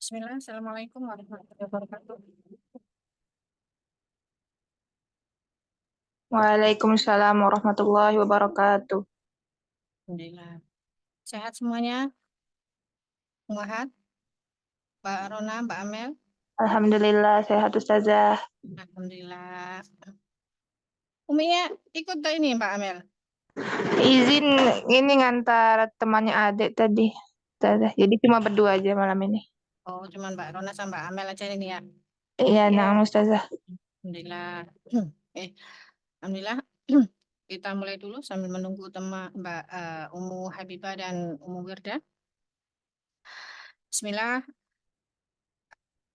Bismillah, Assalamualaikum warahmatullahi wabarakatuh. Waalaikumsalam warahmatullahi wabarakatuh. Alhamdulillah. Sehat semuanya? Muhat, Mbak Rona, Mbak Amel? Alhamdulillah sehat Ustazah. Alhamdulillah. Uminya ikut tak ini Mbak Amel? Izin ini ngantar temannya adik tadi. Ustazah. Jadi cuma berdua aja malam ini. Oh, cuman Mbak Rona sama Mbak Amel aja ini ya. Iya, nah Ustazah. Alhamdulillah. Eh, Alhamdulillah. Kita mulai dulu sambil menunggu teman Mbak Umu Habibah dan Umu Wirda. Bismillah.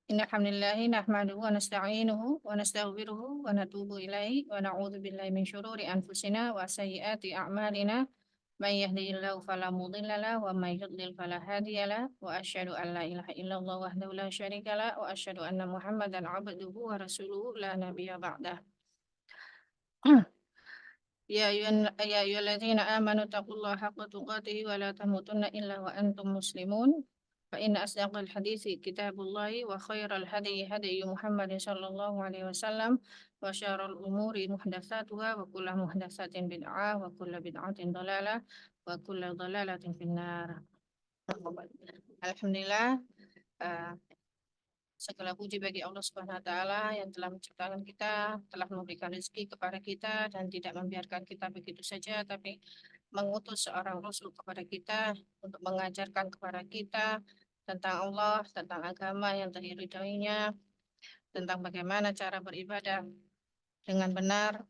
Innal hamdalillah nahmaduhu wa nasta'inuhu wa nastaghfiruhu wa natubu ilaihi wa na'udzu billahi min syururi anfusina wa sayyiati a'malina. من يهده الله فلا مضل له ومن يضلل فلا هادي له وأشهد أن لا إله إلا الله وحده لا شريك له وأشهد أن محمدا عبده ورسوله لا نبي بعده يا أيها الذين آمنوا اتقوا الله حق تقاته ولا تموتن إلا وأنتم مسلمون فإن أصدق الحديث كتاب الله وخير الهدي هدي محمد صلى الله عليه وسلم وشر الأمور محدثاتها وكل محدثة بدعة وكل بدعة ضلالة وكل ضلالة في النار. Alhamdulillah, eh, segala puji bagi Allah Subhanahu wa taala yang telah menciptakan kita, telah memberikan rezeki kepada kita dan tidak membiarkan kita begitu saja, tapi mengutus seorang rasul kepada kita untuk mengajarkan kepada kita tentang Allah, tentang agama yang diridhoinya, tentang bagaimana cara beribadah dengan benar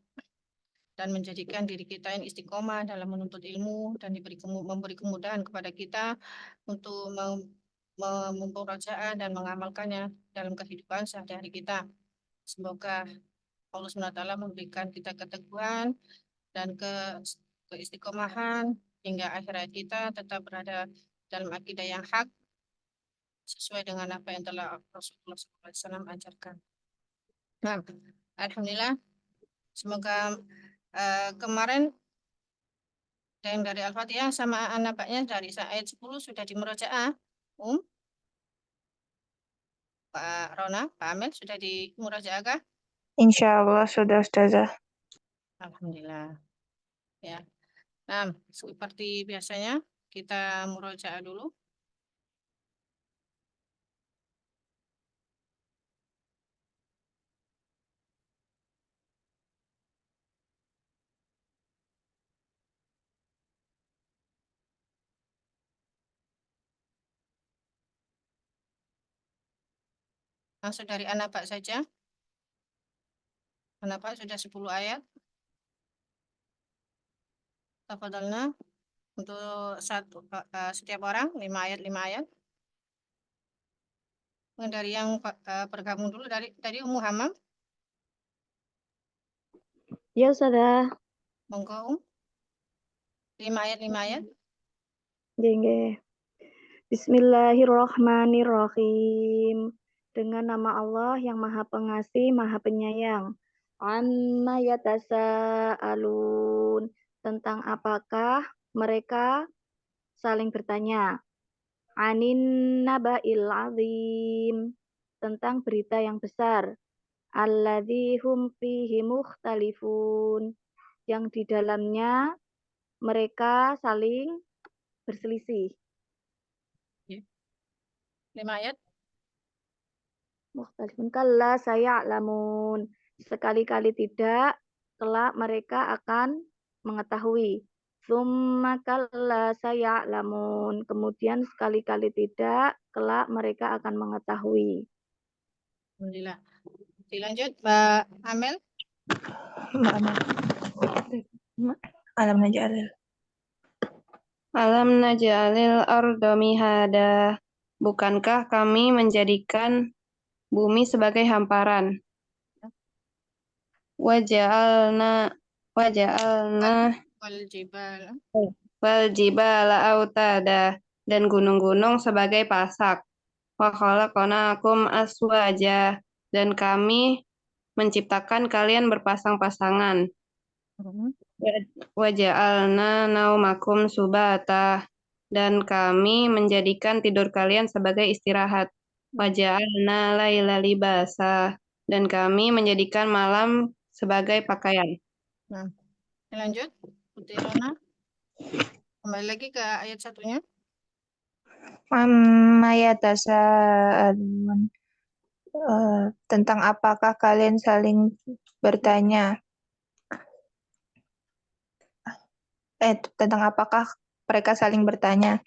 dan menjadikan diri kita yang istiqomah dalam menuntut ilmu dan memberi kemudahan kepada kita untuk memperoleh dan mengamalkannya dalam kehidupan sehari-hari kita. Semoga Allah SWT memberikan kita keteguhan dan keistiqomahan hingga akhirat kita tetap berada dalam akidah yang hak sesuai dengan apa yang telah Rasulullah SAW ajarkan. Nah, Alhamdulillah, semoga kemarin yang dari Al-Fatihah sama anaknya dari ayat 10 sudah di murojaah. Pak Rona, Pak Amel sudah di murojaah kah? Insya Allah sudah Ustazah. Alhamdulillah. Ya. Nah, seperti biasanya kita murojaah dulu. Langsung dari An-Naba saja. An-Naba sudah 10 ayat. Tafadhalna untuk setiap orang 5 ayat 5 ayat. Dari yang bergabung dulu dari Ummu Hammam. Ya, Ustazah. Monggo 5 ayat 5 ayat. Nggih. Bismillahirrahmanirrahim. Dengan nama Allah yang Maha Pengasih, Maha Penyayang. Amma yatasaalun. Tentang apakah mereka saling bertanya? Anin naba'il azim. Tentang berita yang besar. Alladzi hum fihi mukhtalifun. Yang di dalamnya mereka saling berselisih. 5 ayat. Mukhtalifun kalla saya'lamun. Sekali-kali tidak, kelak mereka akan mengetahui. Summa kalla saya'lamun. Kemudian sekali-kali tidak, kelak mereka akan mengetahui. Alhamdulillah. Dilanjut, Mbak Amel. Mbak Amel. Alam naj'alil. Alam naj'alil arda mihada. Bukankah kami menjadikan bumi sebagai hamparan? Waja'alna wal jibala autada, dan gunung-gunung sebagai pasak. Wa khalaqnakum aswaja, dan kami menciptakan kalian berpasang-pasangan. Wa ja'alna naumakum subata, dan kami menjadikan tidur kalian sebagai istirahat. Waja'alna laila libasa. Dan kami menjadikan malam sebagai pakaian. Nah, lanjut. Putri Rona. Kembali lagi ke ayat satunya. Amma yatasaalun. Tentang apakah kalian saling bertanya? Tentang apakah mereka saling bertanya?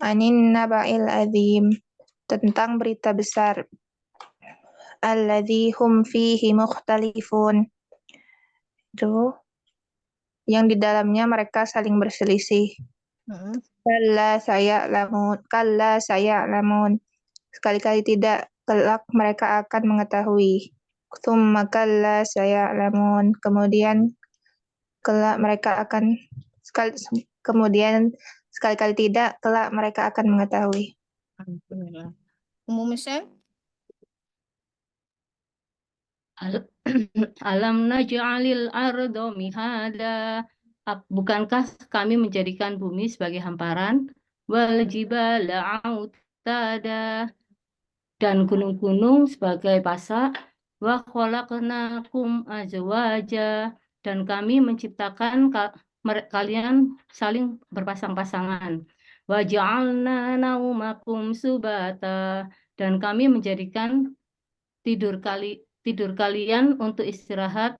Anin naba'il azim. Tentang berita besar. Alladzi hum fihi mukhtalifun. Itu yang di dalamnya mereka saling berselisih. Kalla saya'lamun. Sekali-kali tidak, kelak mereka akan mengetahui. Tsumma kalla saya'lamun. Kemudian kelak mereka akan sekali-kali tidak, kelak mereka akan mengetahui. Alhamdulillah. Michelle? Alam naj'alil ardo mihada. Bukankah kami menjadikan bumi sebagai hamparan? Wal jibala autada. Dan gunung-gunung sebagai pasak. Wa khalaqnakum azwaja. Dan kami menciptakan kalian saling berpasang-pasangan. Wa ja'alna naumakum subata. Dan kami menjadikan tidur kalian untuk istirahat.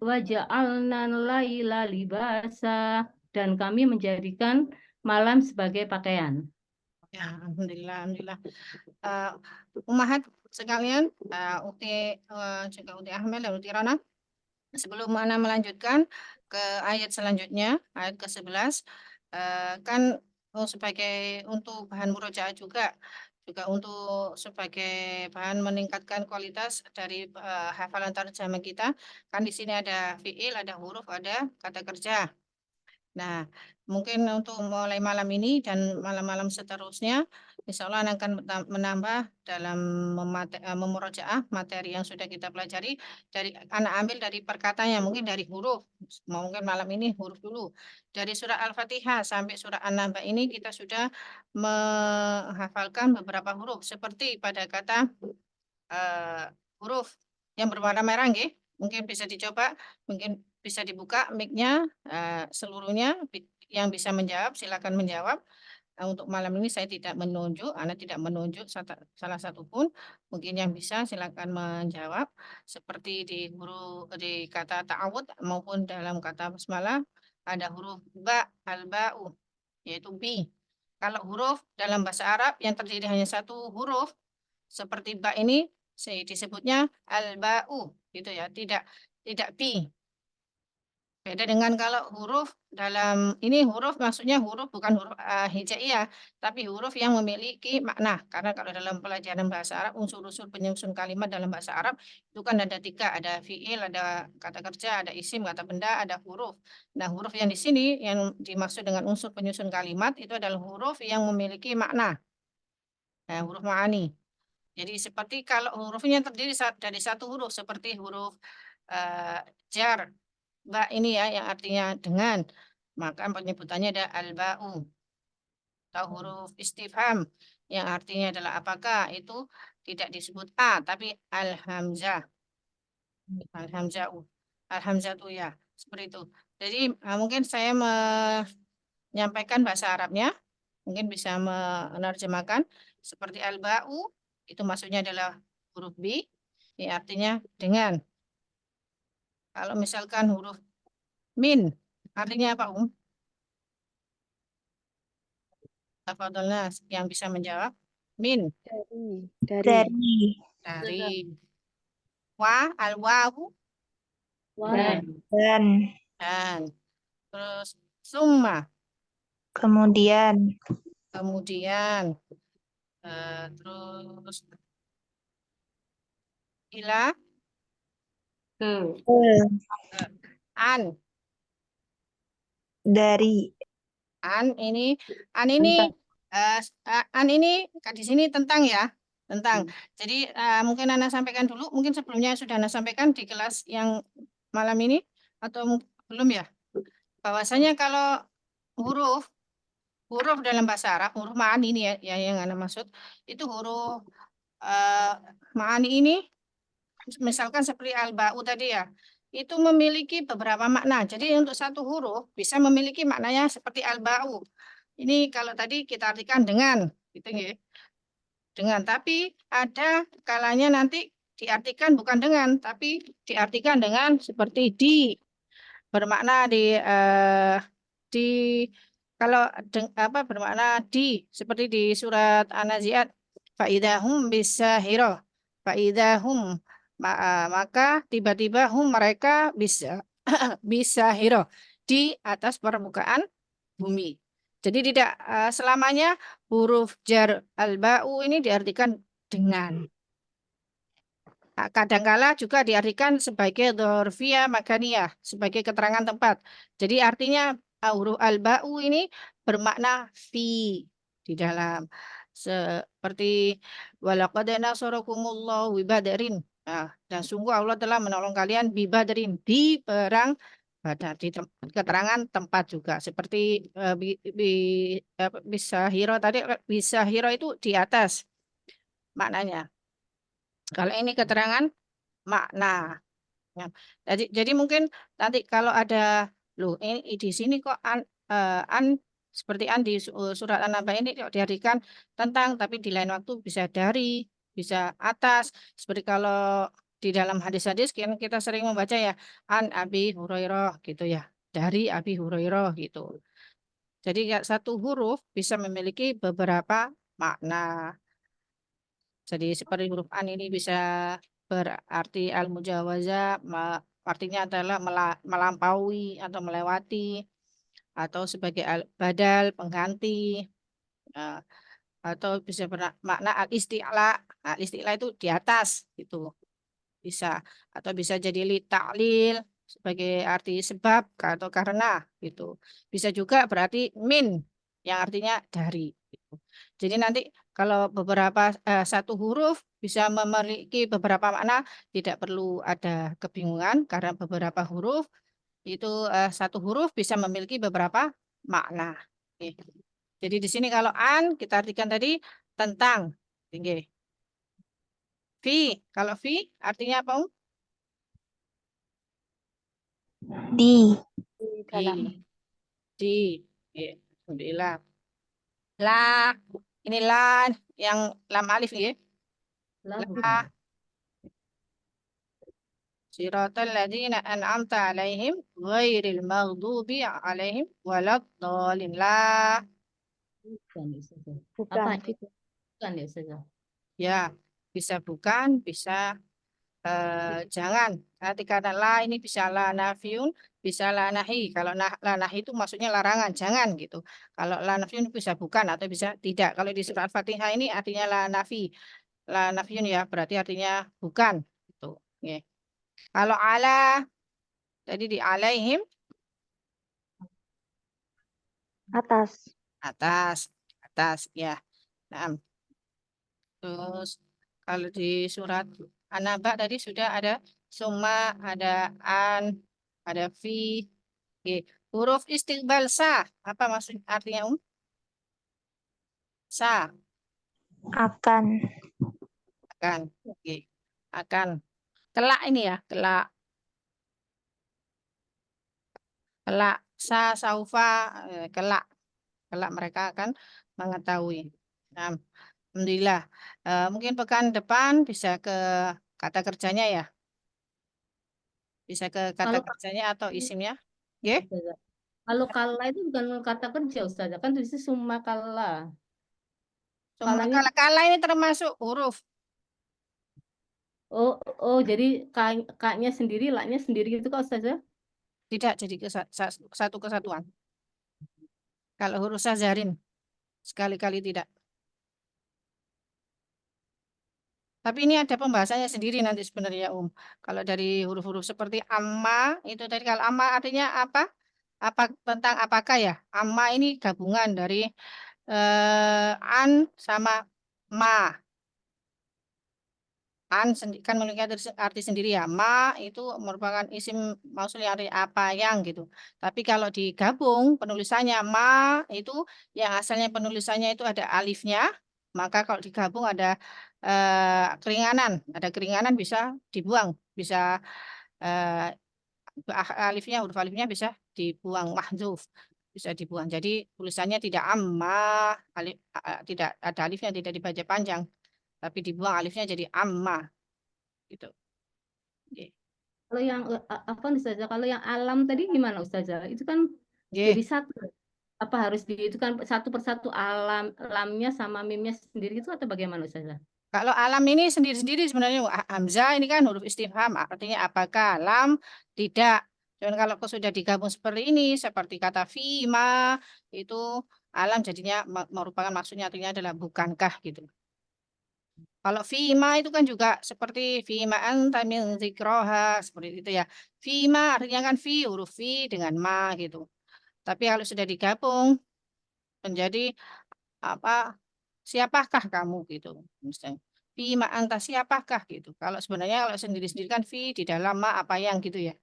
Waja'alna laila libasa. Dan kami menjadikan malam sebagai pakaian. Ya, alhamdulillah. Ummahat sekalian, juga Uti Ahmad dan Uti Rana. Sebelum Ana melanjutkan ke ayat selanjutnya, ayat ke-11, kan sebagai untuk bahan murojaah juga untuk sebagai bahan meningkatkan kualitas dari hafalan tarjamah kita. Kan di sini ada fiil, ada huruf, ada kata kerja. Nah, mungkin untuk mulai malam ini dan malam-malam seterusnya, insya Allah akan menambah dalam memurojaah materi yang sudah kita pelajari. Anak ambil dari perkataannya, mungkin dari huruf. Mungkin malam ini huruf dulu. Dari surah Al-Fatihah sampai surah An-Naba ini kita sudah menghafalkan beberapa huruf. Seperti pada kata huruf yang berwarna merah, nggih. Mungkin bisa dicoba, mungkin bisa dibuka mic-nya seluruhnya, yang bisa menjawab silakan menjawab. Untuk malam ini saya tidak menunjuk, Anda tidak menunjuk salah satu pun. Mungkin yang bisa silakan menjawab seperti di kata ta'awud maupun dalam kata basmalah ada huruf ba, al-ba'u, yaitu bi. Kalau huruf dalam bahasa Arab yang terdiri hanya satu huruf seperti ba ini disebutnya al-ba'u gitu ya, tidak bi. Beda dengan kalau huruf dalam ini huruf maksudnya huruf bukan huruf hijaiyah, tapi huruf yang memiliki makna. Karena kalau dalam pelajaran bahasa Arab unsur-unsur penyusun kalimat dalam bahasa Arab itu kan ada 3, ada fiil, ada kata kerja, ada isim, kata benda, ada huruf. Nah, huruf yang di sini yang dimaksud dengan unsur penyusun kalimat itu adalah huruf yang memiliki makna. Nah, huruf ma'ani. Jadi seperti kalau hurufnya terdiri dari satu huruf seperti huruf jar, ba ini ya yang artinya dengan, maka penyebutannya ada al-ba'u. Atau huruf istifham yang artinya adalah apakah, itu tidak disebut a tapi al-hamzah. Al-hamzatu. Al-hamzatu ya, seperti itu. Jadi mungkin saya menyampaikan bahasa Arabnya, mungkin bisa menerjemahkan seperti al-ba'u. Itu maksudnya adalah huruf B, ini artinya dengan. Kalau misalkan huruf min, artinya apa, Tafadhalna yang bisa menjawab. Min. Dari. Dari. Wa, al-wawu. Dan Terus summa. kemudian Terus ila, an. dari An ini di sini tentang ya, tentang. Jadi mungkin Ana sampaikan dulu, mungkin sebelumnya sudah Ana sampaikan di kelas yang malam ini atau belum ya, bahwasanya kalau huruf huruf dalam bahasa Arab, huruf ma'ani ini ya yang Anda maksud, itu huruf ma'ani ini, misalkan seperti al-ba'u tadi ya, itu memiliki beberapa makna. Jadi untuk satu huruf bisa memiliki maknanya seperti al-ba'u. Ini kalau tadi kita artikan dengan, gitu ya. Dengan, tapi ada kalanya nanti diartikan bukan dengan, tapi diartikan dengan seperti di, bermakna di kalau apa bermakna di, seperti di surat An-Nazi'at, faidahum bisahiro, faidahum maka tiba-tiba hum mereka bisa bisahiro di atas permukaan bumi. Jadi tidak selamanya huruf jar al-ba'u ini diartikan dengan. Kadangkala juga diartikan sebagai dzarfiyah makaniyah, sebagai keterangan tempat. Jadi artinya huruf al-ba'u ini bermakna fi, di dalam. Seperti walaqad nasarakumullahu bi badrin. Nah, dan sungguh Allah telah menolong kalian bi badrin, di perang Badar, di keterangan tempat juga. Seperti bisa hero tadi, bisa hero itu di atas maknanya. Kalau ini keterangan makna. Ya. Jadi mungkin nanti kalau ada, loh ini di sini kok an seperti an di surat An-Naba ini kok diartikan tentang, tapi di lain waktu bisa dari, bisa atas. Seperti kalau di dalam hadis-hadis kan kita sering membaca ya, an Abi Hurairah gitu ya, dari Abi Hurairah gitu. Jadi ya, satu huruf bisa memiliki beberapa makna. Jadi seperti huruf an ini bisa berarti al-mujawazah, artinya adalah melampaui atau melewati, atau sebagai badal pengganti, eh, atau bisa bermakna al-isti'la. Al-isti'la itu di atas itu bisa, atau bisa jadi li ta'lil sebagai arti sebab atau karena gitu. Bisa juga berarti min yang artinya dari gitu. Jadi nanti kalau beberapa satu huruf bisa memiliki beberapa makna, tidak perlu ada kebingungan karena beberapa huruf itu satu huruf bisa memiliki beberapa makna. Oke. Jadi di sini kalau an kita artikan tadi tentang, tinggi. Fi, kalau fi artinya apa? Di. Di Di, dalam. di, ya, alhamdulillah. La, ini la yang lam alif ya. Lah La, bukan. siratal ladzina an'amta alaihim ghairil maghdubi alaihim waladdallin. La, Bukan ya Ustazah. Bukan. Apa bukan ya Ustazah? ya, bisa bukan, bisa jangan. Nanti kata la ini bisa la nafiun, bisa la nahi. Kalau la nahi itu maksudnya larangan, jangan gitu. Kalau la nafiun bisa bukan atau bisa tidak. Kalau di surat Al-Fatihah ini artinya la nafi. La nafiun ya berarti artinya bukan gitu. Oke. Kalau ala tadi di alaihim Atas. atas, atas ya. Nah, terus kalau di surat An-Naba tadi sudah ada summa, ada an, ada fi. Oke. Huruf istiqbal sa. Apa maksud artinya Sa Akan. akan. Oke. Akan. Kelak ini ya, kelak. Kelak. Sa saufa kelak. Kelak mereka akan mengetahui. Nah, alhamdulillah. Mungkin pekan depan bisa ke kata kerjanya ya. Bisa ke kata Kalau kerjanya atau isimnya. Oke. Ustazah, kalau kala itu bukan kata kerja Ustazah, kan tulisnya summa kala. Cuma Kalanya kalau kala ini termasuk huruf. oh oh jadi kaknya sendiri, laknya sendiri gitu kok Ustazah? Tidak jadi satu kesatuan. Kalau huruf sazarin. Sekali-kali tidak. Tapi ini ada pembahasannya sendiri nanti sebenarnya Kalau dari huruf-huruf seperti amma, itu tadi kalau amma artinya apa? Apa tentang apakah ya? Amma ini gabungan dari an sama ma. kan memiliki arti sendiri ya. Ma itu merupakan isim mausul yang artinya apa yang gitu. Tapi kalau digabung penulisannya ma itu yang asalnya penulisannya itu ada alifnya, maka kalau digabung ada keringanan bisa dibuang, bisa alifnya, huruf alifnya bisa dibuang, mahdzuf bisa dibuang. Jadi tulisannya tidak amma, tidak ada alifnya, tidak dibaca panjang, tapi dibuang alifnya jadi amma gitu. Oke. Kalau yang apa Ustazah? Kalau yang alam tadi gimana Ustazah? Itu kan Oke. jadi satu. Apa harus itu kan satu persatu lamnya sama mimnya sendiri itu atau bagaimana Ustazah? Kalau alam ini sendiri-sendiri sebenarnya hamzah ini kan huruf istifham, artinya apakah, lam tidak. Dan kalau sudah digabung seperti ini, seperti kata fima itu alam jadinya merupakan maksudnya artinya adalah bukankah gitu. Kalau fima itu kan juga seperti fima anta min zikroha seperti itu ya. Fima artinya kan fi huruf fi dengan ma gitu. Tapi kalau sudah digabung menjadi apa, siapakah kamu gitu misalnya. Fima anta siapakah gitu. Kalau sebenarnya kalau sendiri-sendiri kan fi di dalam ma apa yang gitu ya.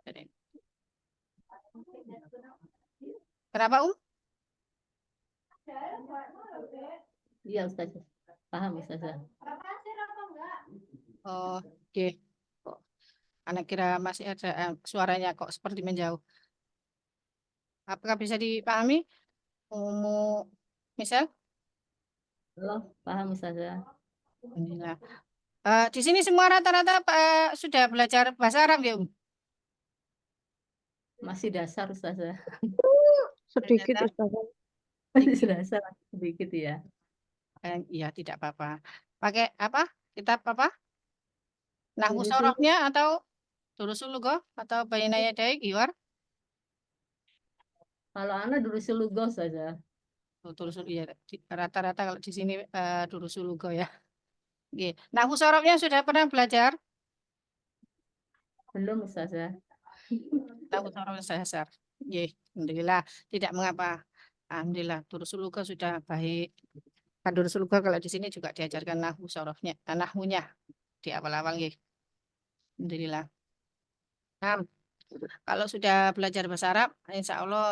Jadi, kenapa Iya Ustazah. Paham Ustazah. Oh, oke. Kok anak kira masih ada suaranya kok seperti menjauh. Apakah bisa dipahami? Misal? Allah, paham Ustazah. Alhamdulillah. Di sini semua rata-rata sudah belajar bahasa Arab ya, Masih dasar Ustazah. Sedikit Ternyata Ustazah. Masih dasar sedikit ya. iya tidak apa-apa. Pakai apa? Kitab apa? Nahwu Dulu sorohnya atau Durusul Lughah atau Baina Yadai Giwar? kalau anak dulu selugo saja. Oh, Durusul iya. Rata-rata kalau di sini Durusul Lughah ya. Oke. Nahwu sorohnya sudah pernah belajar? Belum Ustazah. Nahwu soroh dasar. Ye, alhamdulillah. Tidak mengapa. Alhamdulillah. Durusul Lughah sudah baik. Kan Durusul Lughah kalau di sini juga diajarkan nahwu sorohnya, nahwunya di awal-awal ya. Alhamdulillah. Nah, kalau sudah belajar bahasa Arab, insya Allah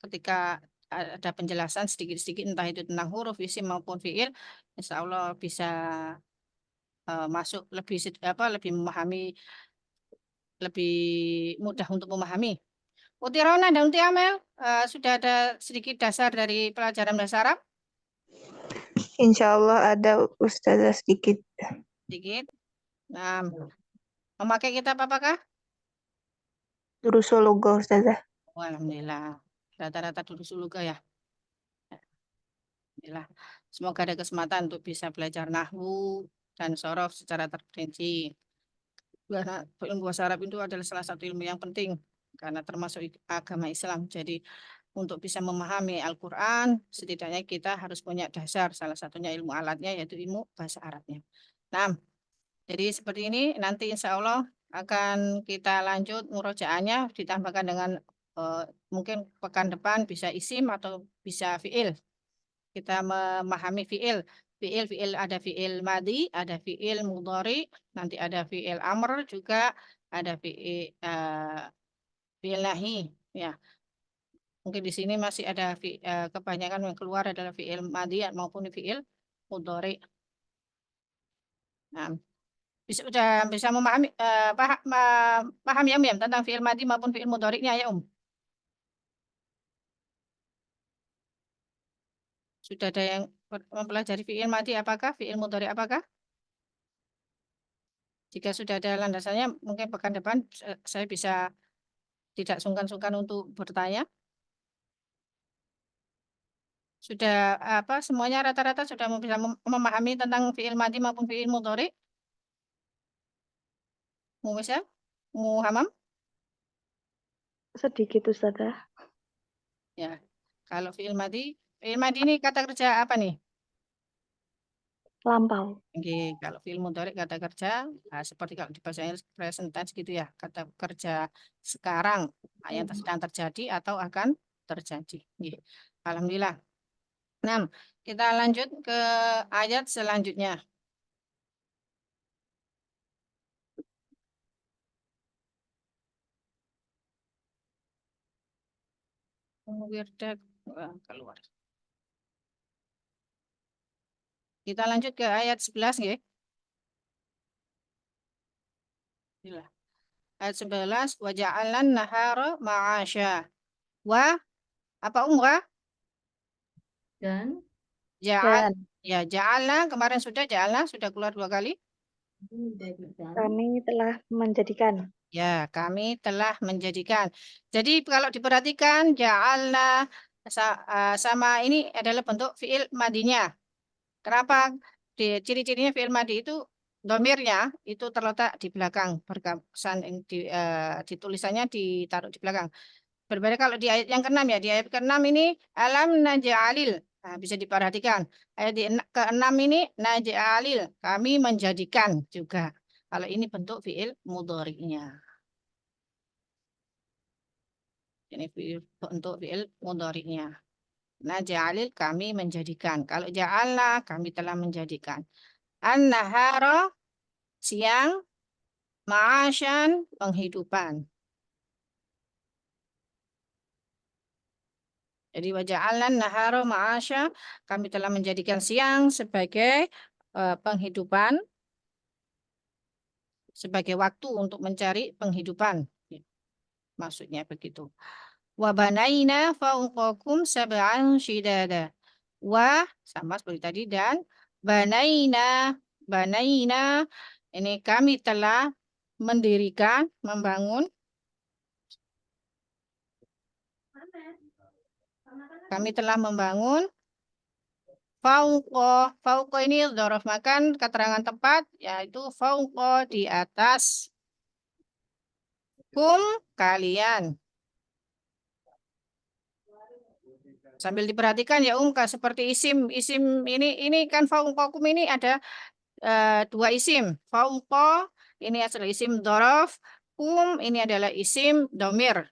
ketika ada penjelasan sedikit-sedikit entah itu tentang huruf, isim maupun fiil, insya Allah bisa masuk lebih lebih memahami, lebih mudah untuk memahami. Uti Rona dan Uti Amel sudah ada sedikit dasar dari pelajaran bahasa Arab, Insya Allah ada Ustazah sedikit. sedikit. Nah, memakai kitab apakah? Durusul Lughah Ustazah. Oh, alhamdulillah. Rata-rata dulu suluga ya. Alhamdulillah. Semoga ada kesempatan untuk bisa belajar nahwu dan sorof secara terperinci. Karena ilmu bahasa Arab itu adalah salah satu ilmu yang penting karena termasuk agama Islam. Jadi untuk bisa memahami Al-Quran, setidaknya kita harus punya dasar. Salah satunya ilmu alatnya yaitu ilmu bahasa Arabnya. Nah, jadi seperti ini nanti insya Allah akan kita lanjut murojaahnya ditambahkan dengan mungkin pekan depan bisa isim atau bisa fiil. Kita memahami fiil. Fiil ada fiil madi, ada fiil mudhari, nanti ada fiil amr juga, ada fiil nahi. Ya, mungkin di sini masih ada kebanyakan yang keluar adalah fiil madi maupun fiil mudhari. Nah, sudah bisa memahami paham ya tentang fiil madi maupun fiil mudhari'nya ya Sudah ada yang mempelajari fiil madi apakah? Fiil mudhari apakah? Jika sudah ada landasannya, mungkin pekan depan saya bisa tidak sungkan-sungkan untuk bertanya. Sudah apa semuanya rata-rata sudah bisa memahami tentang fiil madi maupun fiil mudhari? Mu bisa? Mu Hamam? Sedikit Ustazah. Ya. Kalau fiil madi ini kata kerja apa nih? Lampau. Oke, kalau fiil mudhari kata kerja seperti kalau di bahasa Inggris present tense gitu ya, kata kerja sekarang yang sedang terjadi atau akan terjadi. Oke. Alhamdulillah. Nah, kita lanjut ke ayat selanjutnya. Wirdak keluar. Kita lanjut ke ayat 11 nggih. Bismillah. Ayat 11 wa ja'alan nahara ma'asya. Wa apa umrah? Dan Ja'al. Dan Ya, ja'alna kemarin sudah keluar 2 kali. kami telah menjadikan. Ya, kami telah menjadikan. Jadi kalau diperhatikan ja'alna sama ini adalah bentuk fiil madinya. Kenapa? Ciri-cirinya fiil madi itu domirnya itu terletak di belakang, ditulisannya ditaruh di belakang. Berbeda kalau di ayat yang ke-6 ya, di ayat ke-6 ini alam naj'alil. Nah, bisa diperhatikan. Ayat ke-6 ini naj'alil, kami menjadikan juga. Kalau ini bentuk fiil mudhari'nya. Ini bentuk fiil mudhari'nya. Naj'alil kami menjadikan. Kalau ja'alna kami telah menjadikan. An-nahara siang, ma'asyan penghidupan. Jadi waja'alan nahara ma'asya, kami telah menjadikan siang sebagai penghidupan, sebagai waktu untuk mencari penghidupan. Maksudnya begitu. Wa banaina fawqakum sab'an shidada. Wa sama seperti tadi dan banaina ini kami telah mendirikan, membangun. Kami telah membangun fauqo ini dzaraf makan keterangan tempat yaitu fauqo di atas kum kalian. Sambil diperhatikan ya seperti isim ini kan fauqakum ini ada dua isim. Fauqo ini adalah isim dzaraf, kum ini adalah isim domir.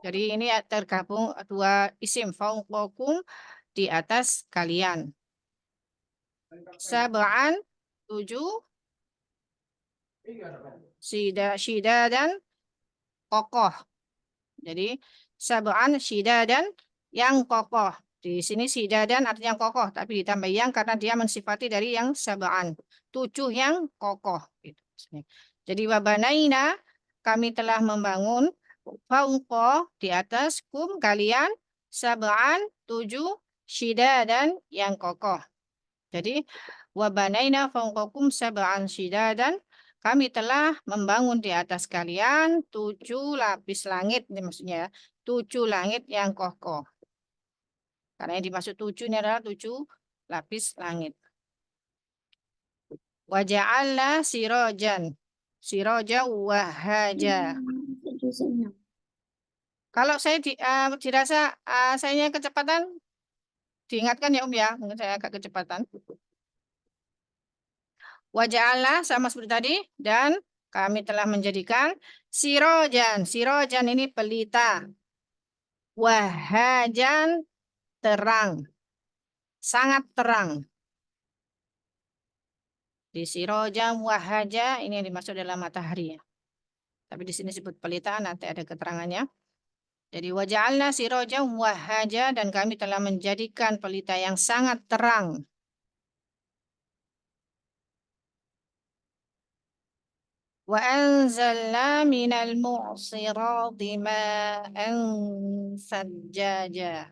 Jadi ini tergabung dua isim fauqakum di atas kalian. Sab'an 7 Shida dan kokoh. Jadi sab'an shida dan yang kokoh. Di sini shida dan artinya kokoh, tapi ditambah yang karena dia mensifati dari yang sab'an. 7 yang kokoh. Gitu. Jadi wabanaina kami telah membangun fauqo di atas kum kalian sab'an 7 shida dan yang kokoh. Jadi wabanaina fauqakum sab'an shida dan kami telah membangun di atas kalian 7 lapis langit, ini maksudnya 7 langit yang kokoh. Karena yang dimaksud 7 ini adalah 7 lapis langit. Waja'alna sirojan. Siroja wahaja. Kalau saya dirasa sayanya kecepatan, diingatkan ya ya, mungkin saya agak kecepatan. Waja'alna sama seperti tadi, dan kami telah menjadikan sirojan. Sirojan ini pelita. Wahajan terang. Sangat terang. Di sirojan wahaja ini yang dimaksud adalah matahari. Tapi di sini disebut pelita, nanti ada keterangannya. Jadi waja'alna sirojan wahaja dan kami telah menjadikan pelita yang sangat terang. Wa anzalna minal mu'sirati ma'an sajjaja.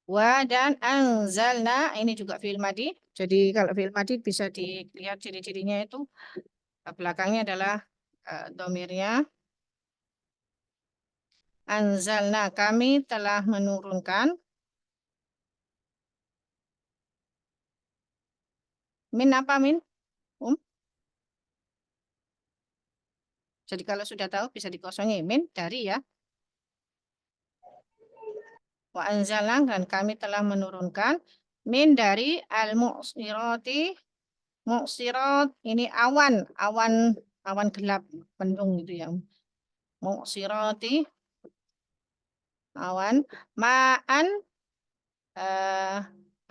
Wa dan anzalna ini juga fi'il madi. Jadi kalau fi'il madi bisa dilihat ciri-cirinya itu belakangnya adalah domirnya. Anzalna kami telah menurunkan min apa min? Jadi kalau sudah tahu bisa dikosongi min dari ya. Wa anzalna dan kami telah menurunkan min dari al-mu'sirati. Mu'sirat ini awan gelap mendung gitu ya. Mu'sirati awan ma'an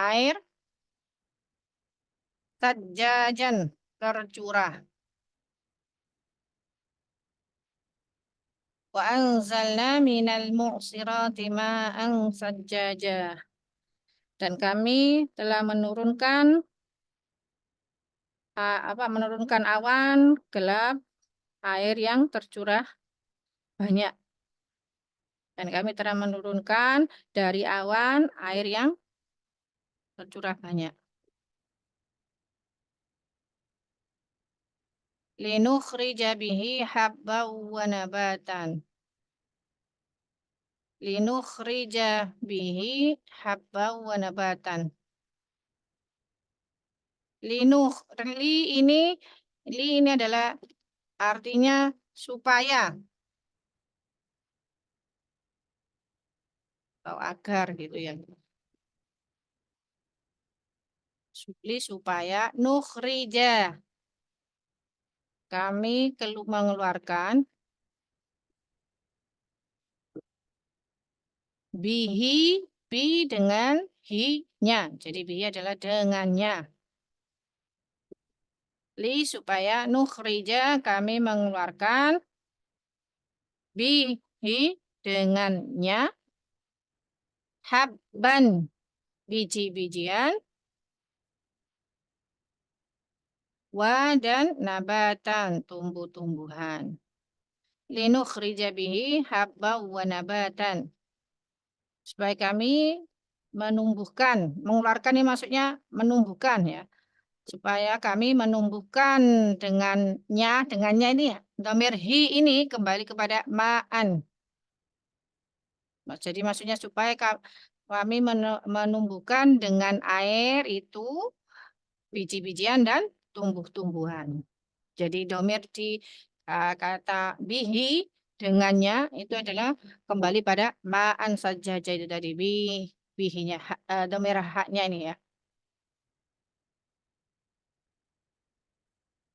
air sajjajan tercurah. Wa anzalna minal mu'sirati ma'an sajjaja. Dan kami telah menurunkan menurunkan awan gelap, air yang tercurah banyak. Dan kami telah menurunkan dari awan air yang tercurah banyak. Linukhrija bihi habban wa nabatan. Linukhrija bihi habban wa nabatan. Li ini adalah artinya supaya atau agar gitu ya. Supaya nukhrija kami mengeluarkan bihi bi dengan hi-nya. Jadi bihi adalah dengannya. Supaya nukhrija kami mengeluarkan bihi dengannya habban biji-bijian wa dan nabatan tumbuh-tumbuhan. Linukhrija bihi habban wa nabatan. Supaya kami mengeluarkan ini maksudnya menumbuhkan ya. Supaya kami menumbuhkan dengannya ini ya. Dhamir hi ini kembali kepada ma'an. Jadi maksudnya supaya kami menumbuhkan dengan air itu biji-bijian dan tumbuh-tumbuhan. Jadi dhamir di kata bihi dengannya itu adalah kembali pada ma'an saja itu tadi bihinya dhamir haknya ini ya.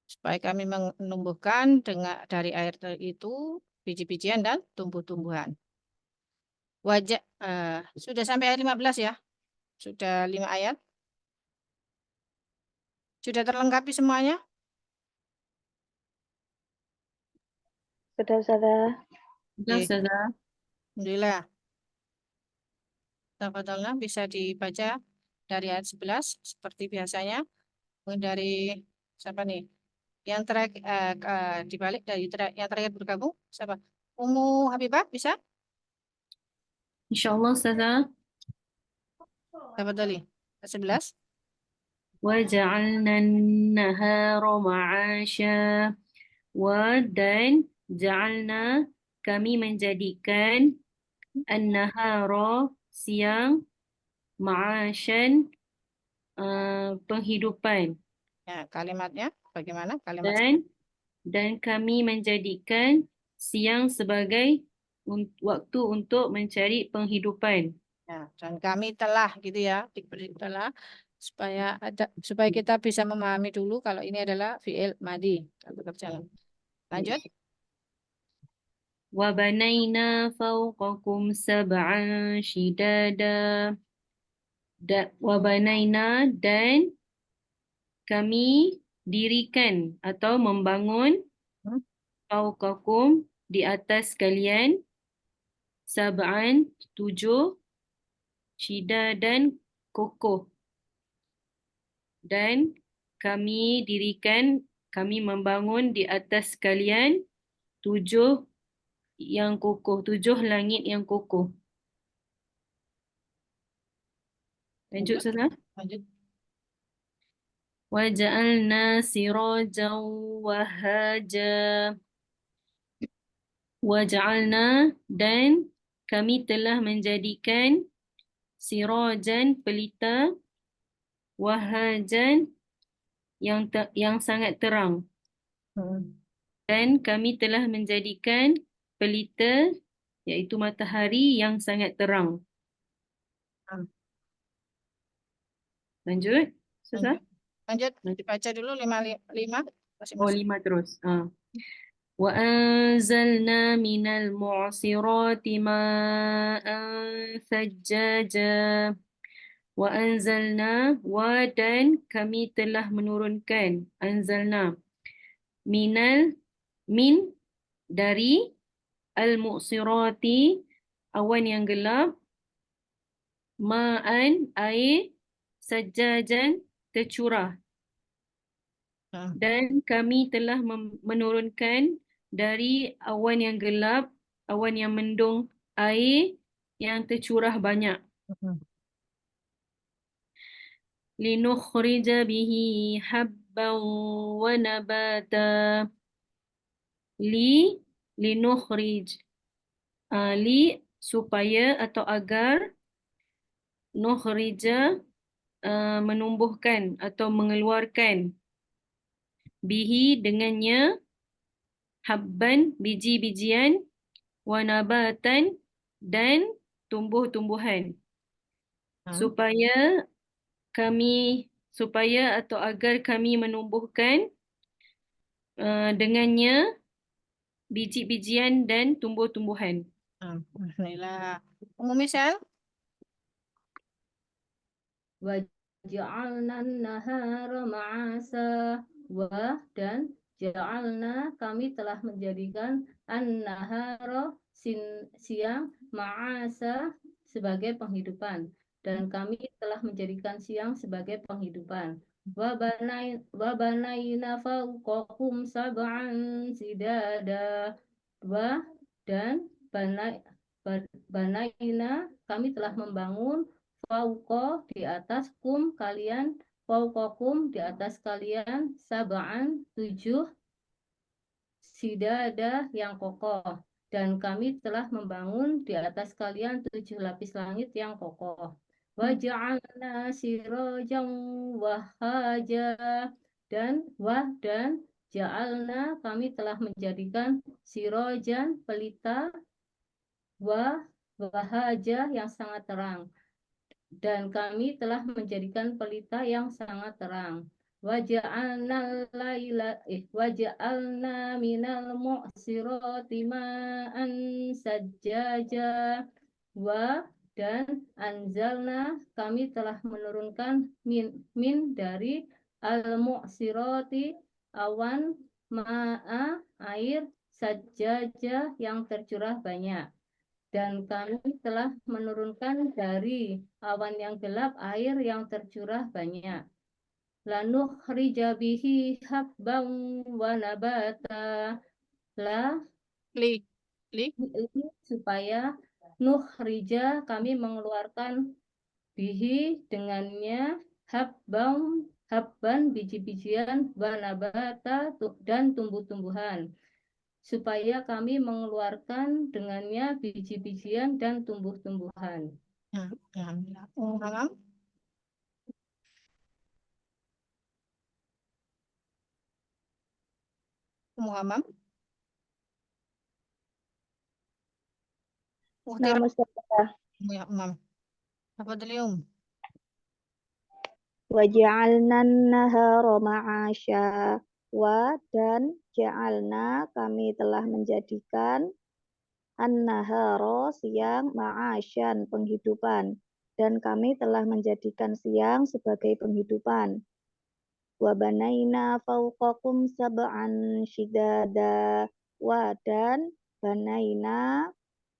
Supaya kami menumbuhkan dari air itu biji-bijian dan tumbuh-tumbuhan. Wajah sudah sampai ayat 15 ya. Sudah 5 ayat. Sudah terlengkapi semuanya? Sudah, Ustazah. Sudah, Oke. Ustazah. Alhamdulillah. Tafadhalna bisa dibaca dari ayat 11 seperti biasanya. Dari siapa nih? Yang terakhir dibalik yang terakhir bergabung siapa? Ummu Habibah bisa? Insyaallah, Ustazah. Tafadhali. Ayat 11. وَجَعَلْنَا النَّهَارَ مَعَاشًا. Dan ja'alna kami menjadikan an-nahara siang ma'asyan penghidupan. Ya, kalimatnya bagaimana? Kalimat Dan kami menjadikan siang sebagai waktu untuk mencari penghidupan. ya, dan kami telah gitu ya, diberi telah supaya kita bisa memahami dulu kalau ini adalah fi'il madi atau berjalan. Lanjut. وَبَنَيْنَا فَوْقَكُمْ سَبْعًا شِدَادًا. وَبَنَيْنَا dan kami dirikan atau membangun fauqakum di atas kalian sab'an 7 syidadan kokoh. Dan kami membangun di atas kalian 7 yang kokoh, 7 langit yang kokoh. Lanjut, Ustazah. Lanjut. وَجَعَلْنَا سِرَاجًا وَهَّاجًا. وَجَعَلْنَا dan kami telah menjadikan sirajan pelita, wahajan yang sangat terang. Dan kami telah menjadikan pelita iaitu matahari yang sangat terang. Lanjut, Ustazah? Lanjut, dibaca dulu 5 masing-masing. 5 terus. وَأَنزَلْنَا مِنَ الْمُعْصِرَاتِ مَاءً ثَجَّاجًا. وَأَنزَلْنَا dan kami telah menurunkan anzalna min dari al-mu'sirati, awan yang gelap, ma'an, air, sajjajan, tercurah. Dan kami telah menurunkan dari awan yang gelap, awan yang mendung, air yang tercurah banyak. Linukhrija bihi habban wa nabata. Linukhrij. Li supaya atau agar, nukhrija menumbuhkan atau mengeluarkan, bihi dengannya, habban biji-bijian, wa nabatan dan tumbuh-tumbuhan. Supaya atau agar kami menumbuhkan dengannya biji-bijian dan tumbuh-tumbuhan. Alhamdulillah. Misal? Waja'alna nahara ma'asa. Dan ja'alna kami telah menjadikan an-nahara siang ma'asa sebagai penghidupan. Dan kami telah menjadikan siang sebagai penghidupan. Wa banaina fawqakum sab'an sidada. Dan banaina kami telah membangun fauqa di atas kalian, fauqakum di atas kalian, sab'an 7 sidada yang kokoh, dan kami telah membangun di atas kalian 7 lapis langit yang kokoh. Wa ja'alna sirajan wahaja, dan ja'alna kami telah menjadikan sirajan pelita, wahaja yang sangat terang, dan kami telah menjadikan pelita yang sangat terang. Waja'alna minal mu'sirati ma'an sajjaja. Dan anzalna kami telah menurunkan min dari al-mu'sirati awan, ma'a air, sajjaja yang tercurah banyak. Dan kami telah menurunkan dari awan yang gelap air yang tercurah banyak. Lanukhrija bihi habban wa nabata. Supaya nukhrija kami mengeluarkan bihi dengannya habban biji-bijian, wa nabata dan tumbuh-tumbuhan. Supaya kami mengeluarkan dengannya biji-bijian dan tumbuh-tumbuhan. Alhamdulillah. Muhammad. Nah, Ustazah. Ya, apa tadi, Waja'alna nahara ma'asya. Dan ja'alna kami telah menjadikan an-nahara siang ma'asyan penghidupan, dan kami telah menjadikan siang sebagai penghidupan. Wa banaina fawqakum sab'an shidada. Dan banaina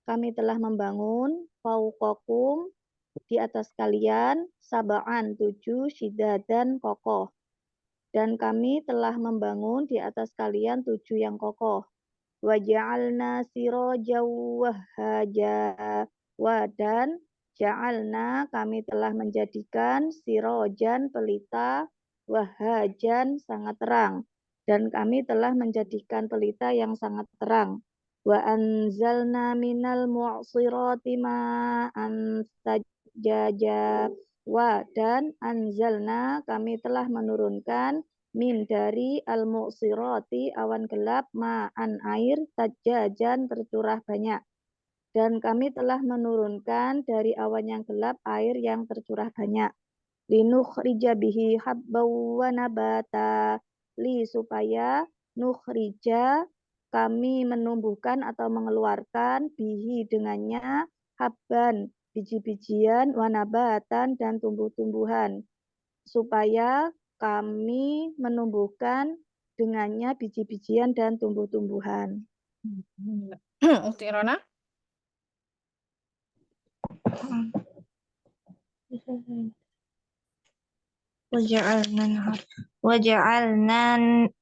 kami telah membangun fawqakum di atas kalian sab'an 7 shidadan kokoh. Dan kami telah membangun di atas kalian 7 yang kokoh. Wa ja'alna sirajan wahaja. Dan ja'alna kami telah menjadikan sirajan pelita, wahajan sangat terang. Dan kami telah menjadikan pelita yang sangat terang. Wa anzalna minal mu'sirati ma'an sajjaja. Dan anzalna kami telah menurunkan min dari al-mu'sirati awan gelap, ma'an air, sajjajan tercurah banyak. Dan kami telah menurunkan dari awan yang gelap air yang tercurah banyak. Linukhrija bihi habban wa nabata. Supaya nukhrija kami menumbuhkan atau mengeluarkan bihi dengannya habban biji-bijian, wanabatan dan tumbuh-tumbuhan, supaya kami menumbuhkan dengannya biji-bijian dan tumbuh-tumbuhan. Ukti Rona.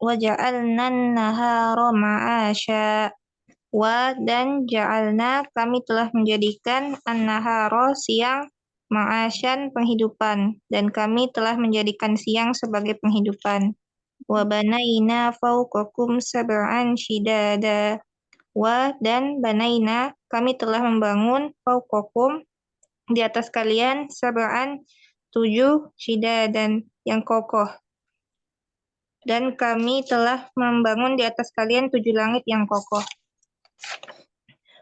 Waja'alna nahara ma'asya. Dan ja'alna kami telah menjadikan an-nahara siang ma'asyan penghidupan, dan kami telah menjadikan siang sebagai penghidupan. Wa banaina fawqakum sab'an shidada. Dan banaina kami telah membangun fawqakum di atas kalian sab'an 7 shidadan yang kokoh. Dan kami telah membangun di atas kalian 7 langit yang kokoh.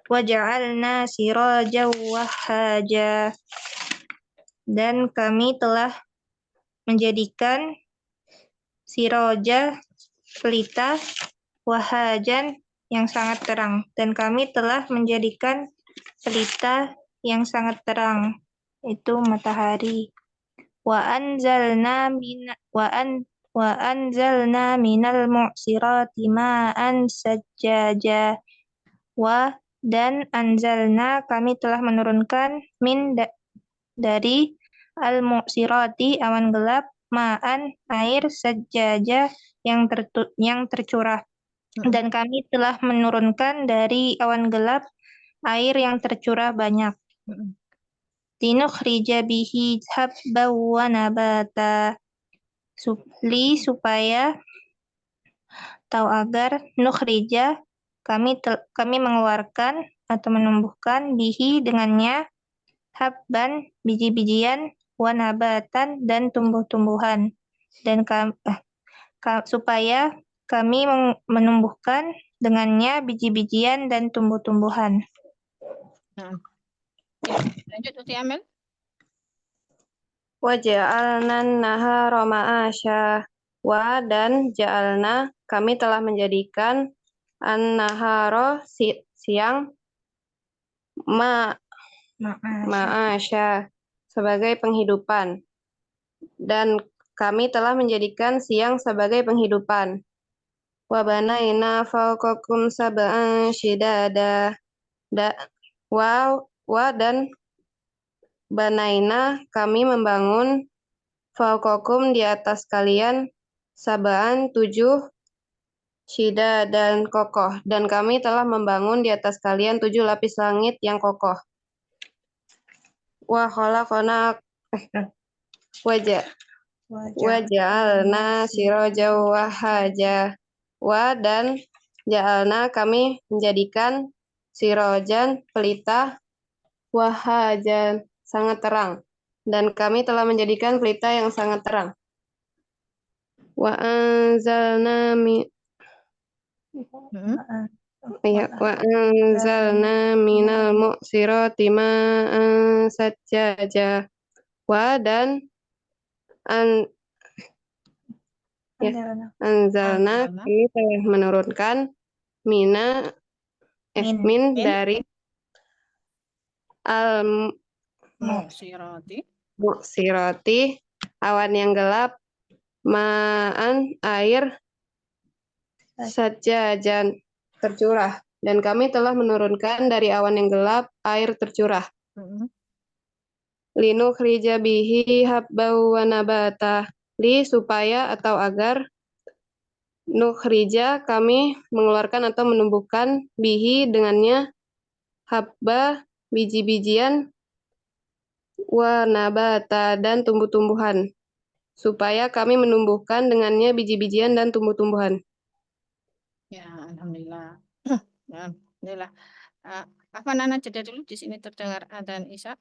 Wa ja'alna sirajan wahhaja. Dan kami telah menjadikan siraja pelita wahajan yang sangat terang. Dan kami telah menjadikan pelita yang sangat terang, itu matahari. Wa anzalna minal mu'sirati ma'an sajjaja. Dan anzalna kami telah menurunkan dari al-mu'sirati awan gelap, ma'an air, sajjaja yang tercurah. Dan kami telah menurunkan dari awan gelap air yang tercurah banyak. Linukhrija bihi habban wa nabata. Supaya atau agar nukhrija kami mengeluarkan atau menumbuhkan bihi dengannya habban biji-bijian wa nabatan dan tumbuh-tumbuhan, dan supaya kami menumbuhkan dengannya biji-bijian dan tumbuh-tumbuhan. Nah, ya, lanjut Ukti Amel. Wa ja'alna nahara ma'asya. Dan ja'alna kami telah menjadikan an-nahara siang ma'asya sebagai penghidupan. Dan kami telah menjadikan siang sebagai penghidupan. Wa banaina fawqakum sab'an shidada. Dan banaina kami membangun fawqakum di atas kalian sab'an 7 shida dan kokoh, dan kami telah membangun di atas kalian 7 lapis langit yang kokoh. Wa khalaqna waja'alna sirajan wahhaja. Dan ja'alna kami menjadikan sirajan pelita wahhajan sangat terang, dan kami telah menjadikan pelita yang sangat terang. Wa anzalna minal mu'sirati ma'an sajjaja. Dan anzalna kami telah menurunkan min dari al-mu'sirati awan yang gelap, ma'an air, sajjajan tercurah, dan kami telah menurunkan dari awan yang gelap air tercurah. Linukhrija bihi habban wa nabata. Supaya atau agar nukhrija kami mengeluarkan atau menumbuhkan bihi dengannya habba biji-bijian wa nabata dan tumbuh-tumbuhan, supaya kami menumbuhkan dengannya biji-bijian dan tumbuh-tumbuhan. Ya, alhamdulillah. Ya, alhamdulillah. Apa Nana jeda dulu, di sini terdengar adzan Isya.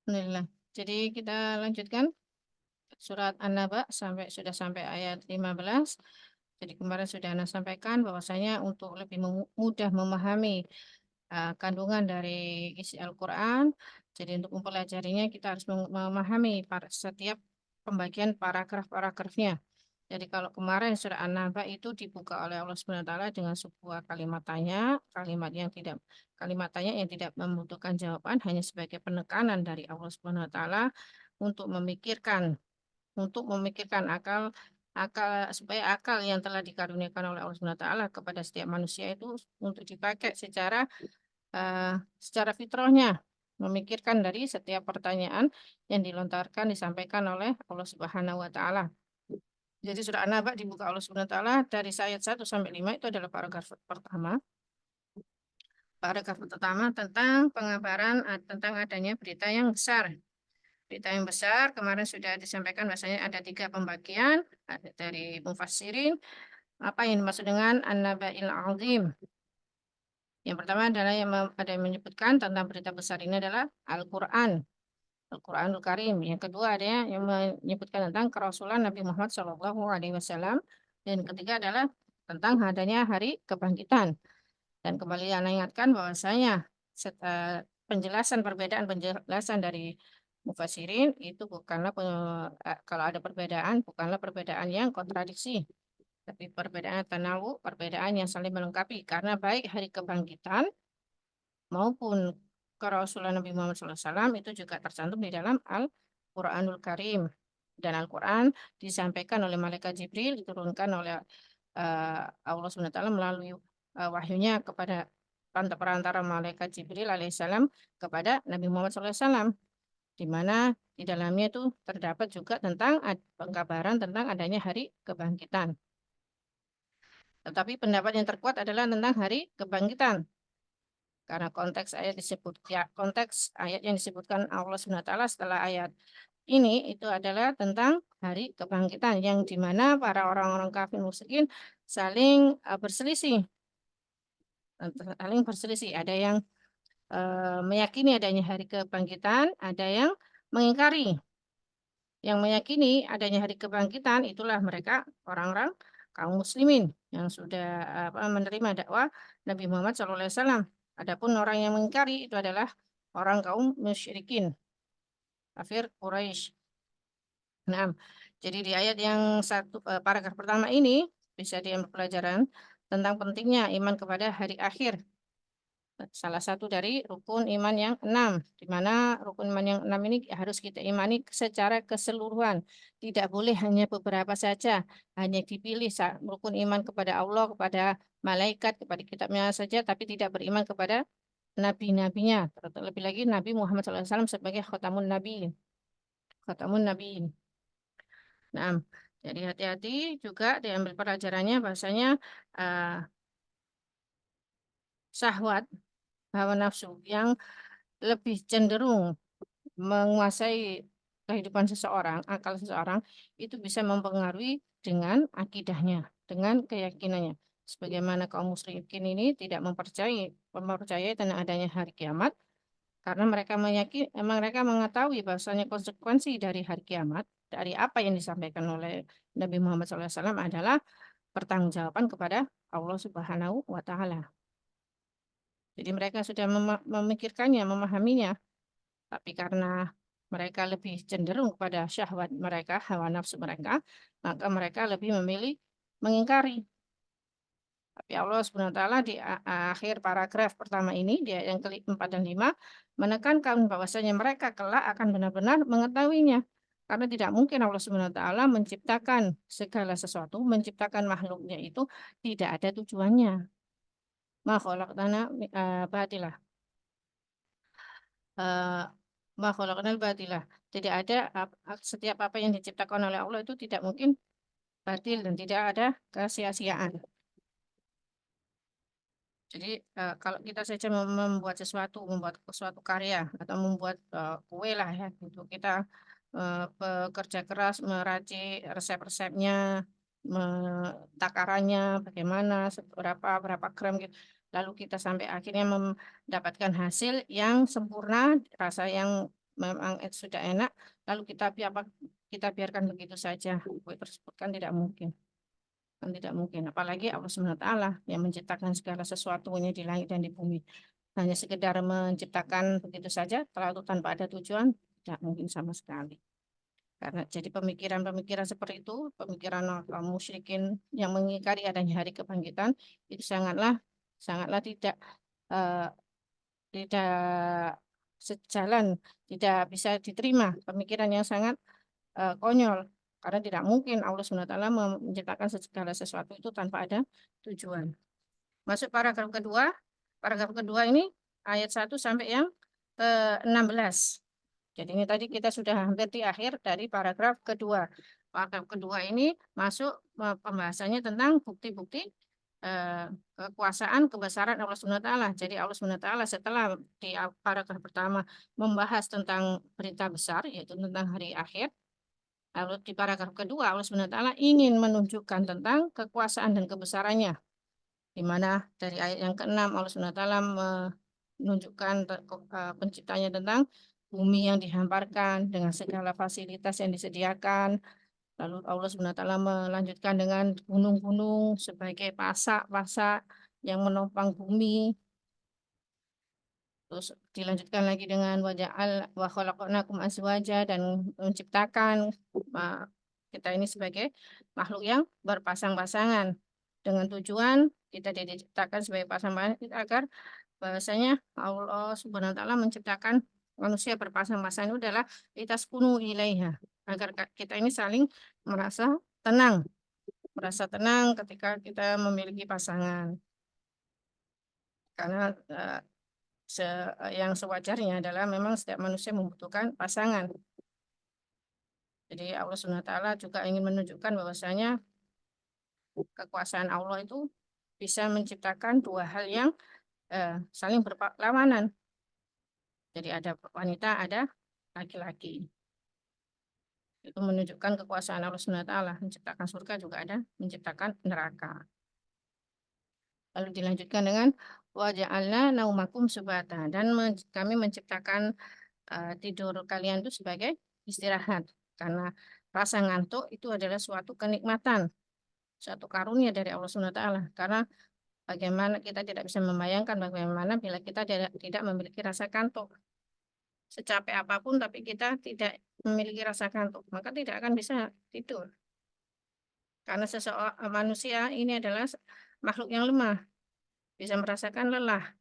Alhamdulillah. Jadi kita lanjutkan surat An-Naba sudah sampai ayat 15. Jadi kemarin sudah Anda sampaikan bahwasanya untuk lebih mudah memahami kandungan dari isi Al-Quran, jadi untuk mempelajarinya kita harus memahami setiap pembagian paragraf-paragrafnya. Jadi kalau kemarin surah An-Naba itu dibuka oleh Allah Subhanahu wa taala dengan sebuah kalimat tanya, kalimat tanya yang tidak membutuhkan jawaban, hanya sebagai penekanan dari Allah Subhanahu wa taala untuk memikirkan supaya akal yang telah dikaruniakan oleh Allah Subhanahu wa taala kepada setiap manusia itu untuk dipakai secara fitrahnya, memikirkan dari setiap pertanyaan yang disampaikan oleh Allah Subhanahu wa taala. Jadi surah An-Naba dibuka Allah Subhanahu wa taala dari ayat 1 sampai 5 itu adalah paragraf pertama. Paragraf pertama tentang pengabaran tentang adanya berita yang besar. Berita yang besar kemarin sudah disampaikan bahasanya ada 3 pembagian ada dari mufassirin. Apa yang dimaksud dengan An-Naba'il Azim? Yang pertama adalah ada yang menyebutkan tentang berita besar ini adalah Al-Quran. Al-Quranul Karim. Yang kedua ada yang menyebutkan tentang kerasulan Nabi Muhammad SAW. Dan ketiga adalah tentang adanya hari kebangkitan. Dan kembali Anda ingatkan bahwasanya perbedaan penjelasan dari mufassirin itu bukanlah kalau ada perbedaan bukanlah perbedaan yang kontradiksi, tapi perbedaan tanawu, perbedaan yang saling melengkapi, karena baik hari kebangkitan maupun kerasulan Nabi Muhammad SAW itu juga tercantum di dalam Al-Quranul Karim. Dan Al-Quran disampaikan oleh Malaikat Jibril, diturunkan oleh Allah SWT melalui wahyunya kepada perantara Malaikat Jibril alaihissalam kepada Nabi Muhammad SAW, di mana di dalamnya itu terdapat juga tentang pengkabaran tentang adanya hari kebangkitan. Tetapi pendapat yang terkuat adalah tentang hari kebangkitan. Karena konteks ayat yang disebutkan Allah SWT setelah ayat ini itu adalah tentang hari kebangkitan yang dimana para orang-orang kafir musyrikin saling berselisih. Ada yang meyakini adanya hari kebangkitan, ada yang mengingkari. Yang meyakini adanya hari kebangkitan itulah mereka orang-orang kaum muslimin yang sudah menerima dakwah Nabi Muhammad SAW. Adapun orang yang mengingkari itu adalah orang kaum musyrikin, kafir Quraisy. Nah, jadi di ayat yang paragraf pertama ini bisa diambil pelajaran tentang pentingnya iman kepada hari akhir. Salah satu dari rukun iman yang 6, di mana rukun iman yang 6 ini harus kita imani secara keseluruhan. Tidak boleh hanya beberapa saja, hanya dipilih rukun iman kepada Allah, kepada malaikat, kepada kitabnya saja, tapi tidak beriman kepada nabi-nabinya. Terlebih lagi Nabi Muhammad SAW sebagai khatamun nabi. Khatamun nabi. Nah, Jadi hati-hati juga diambil pelajarannya bahasanya syahwat, hawa nafsu yang lebih cenderung menguasai kehidupan seseorang, akal seseorang, itu bisa mempengaruhi dengan akidahnya, dengan keyakinannya. Sebagaimana kaum musyrikin ini tidak mempercayai tentang adanya hari kiamat, karena mereka mengetahui bahwasanya konsekuensi dari hari kiamat, dari apa yang disampaikan oleh Nabi Muhammad SAW adalah pertanggungjawaban kepada Allah Subhanahu wa Ta'ala. Jadi mereka sudah memikirkannya, memahaminya, tapi karena mereka lebih cenderung kepada syahwat mereka, hawa nafsu mereka, maka mereka lebih memilih mengingkari. Tapi Allah Subhanahu wa Ta'ala di akhir paragraf pertama ini, di ayat yang ke-4 dan 5, menekankan bahwasanya mereka kelak akan benar-benar mengetahuinya. Karena tidak mungkin Allah Subhanahu wa Ta'ala menciptakan segala sesuatu, menciptakan makhluknya itu tidak ada tujuannya. Ma khalaqnana batilah. Ma khalaqnal batilah. Tidak ada setiap apa yang diciptakan oleh Allah itu tidak mungkin batil dan tidak ada kesia-siaan. Jadi kalau kita saja membuat suatu karya atau membuat kue lah ya, gitu. Kita bekerja keras meracik resep-resepnya, takarannya bagaimana, berapa gram gitu. Lalu kita sampai akhirnya mendapatkan hasil yang sempurna, rasa yang memang sudah enak, lalu kita biarkan begitu saja. Kue tersebut kan tidak mungkin. Kan tidak mungkin. Apalagi Allah SWT yang menciptakan segala sesuatunya di langit dan di bumi. Hanya sekedar menciptakan begitu saja, terlalu tanpa ada tujuan, tidak mungkin sama sekali. Karena jadi pemikiran-pemikiran seperti itu, pemikiran kaum musyrikin yang mengingkari adanya hari kebangkitan, itu sangatlah tidak sejalan, tidak bisa diterima. Pemikiran yang sangat konyol. Karena tidak mungkin Allah SWT menciptakan segala sesuatu itu tanpa ada tujuan. Masuk paragraf kedua. Paragraf kedua ini ayat 1 sampai yang ke-16. Jadi ini tadi kita sudah hampir di akhir dari paragraf kedua. Paragraf kedua ini masuk pembahasannya tentang bukti-bukti kekuasaan kebesaran Allah SWT. Jadi Allah SWT setelah di paragraf pertama membahas tentang berita besar, yaitu tentang hari akhir, lalu di paragraf kedua Allah SWT ingin menunjukkan tentang kekuasaan dan kebesarannya, di mana dari ayat yang ke-6 Allah SWT menunjukkan penciptanya tentang bumi yang dihamparkan dengan segala fasilitas yang disediakan. Lalu Allah SWT melanjutkan dengan gunung-gunung sebagai pasak-pasak yang menopang bumi. Terus dilanjutkan lagi dengan wa khalaqnakum azwaja, dan menciptakan kita ini sebagai makhluk yang berpasang-pasangan dengan tujuan kita diciptakan sebagai pasangan agar bahwasanya Allah Subhanahu wa Ta'ala menciptakan manusia berpasang-pasangan itu adalah litaskunu ilaiha, agar kita ini saling merasa tenang ketika kita memiliki pasangan. Karena yang sewajarnya adalah memang setiap manusia membutuhkan pasangan. Jadi Allah SWT juga ingin menunjukkan bahwasanya kekuasaan Allah itu bisa menciptakan dua hal yang saling berlawanan. Jadi ada wanita, ada laki-laki. Itu menunjukkan kekuasaan Allah SWT. Menciptakan surga juga ada, menciptakan neraka. Lalu dilanjutkan dengan waja'alna naumakum subata, dan kami menciptakan tidur kalian itu sebagai istirahat, karena rasa ngantuk itu adalah suatu kenikmatan, suatu karunia dari Allah SWT. Karena bagaimana kita tidak bisa membayangkan bagaimana bila kita tidak memiliki rasa kantuk. Secapek apapun tapi kita tidak memiliki rasa kantuk, maka tidak akan bisa tidur. Karena manusia ini adalah makhluk yang lemah, bisa merasakan lelah.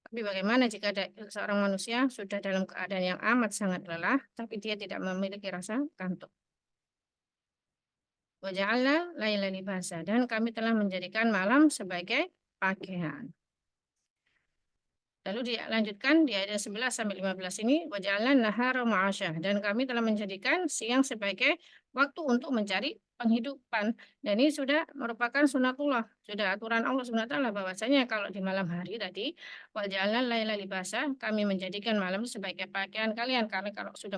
Tapi bagaimana jika ada seorang manusia sudah dalam keadaan yang amat sangat lelah, tapi dia tidak memiliki rasa kantuk. Wa ja'alna laila libasa, dan kami telah menjadikan malam sebagai pakaian. Lalu dilanjutkan di ayat 11 sampai 15 ini, waja'alna nahara ma'asya, dan kami telah menjadikan siang sebagai waktu untuk mencari penghidupan. Dan ini sudah merupakan sunatullah, sudah aturan Allah SWT bahwasanya kalau di malam hari tadi, waja'alna laila libasa, kami menjadikan malam sebagai pakaian kalian, karena kalau sudah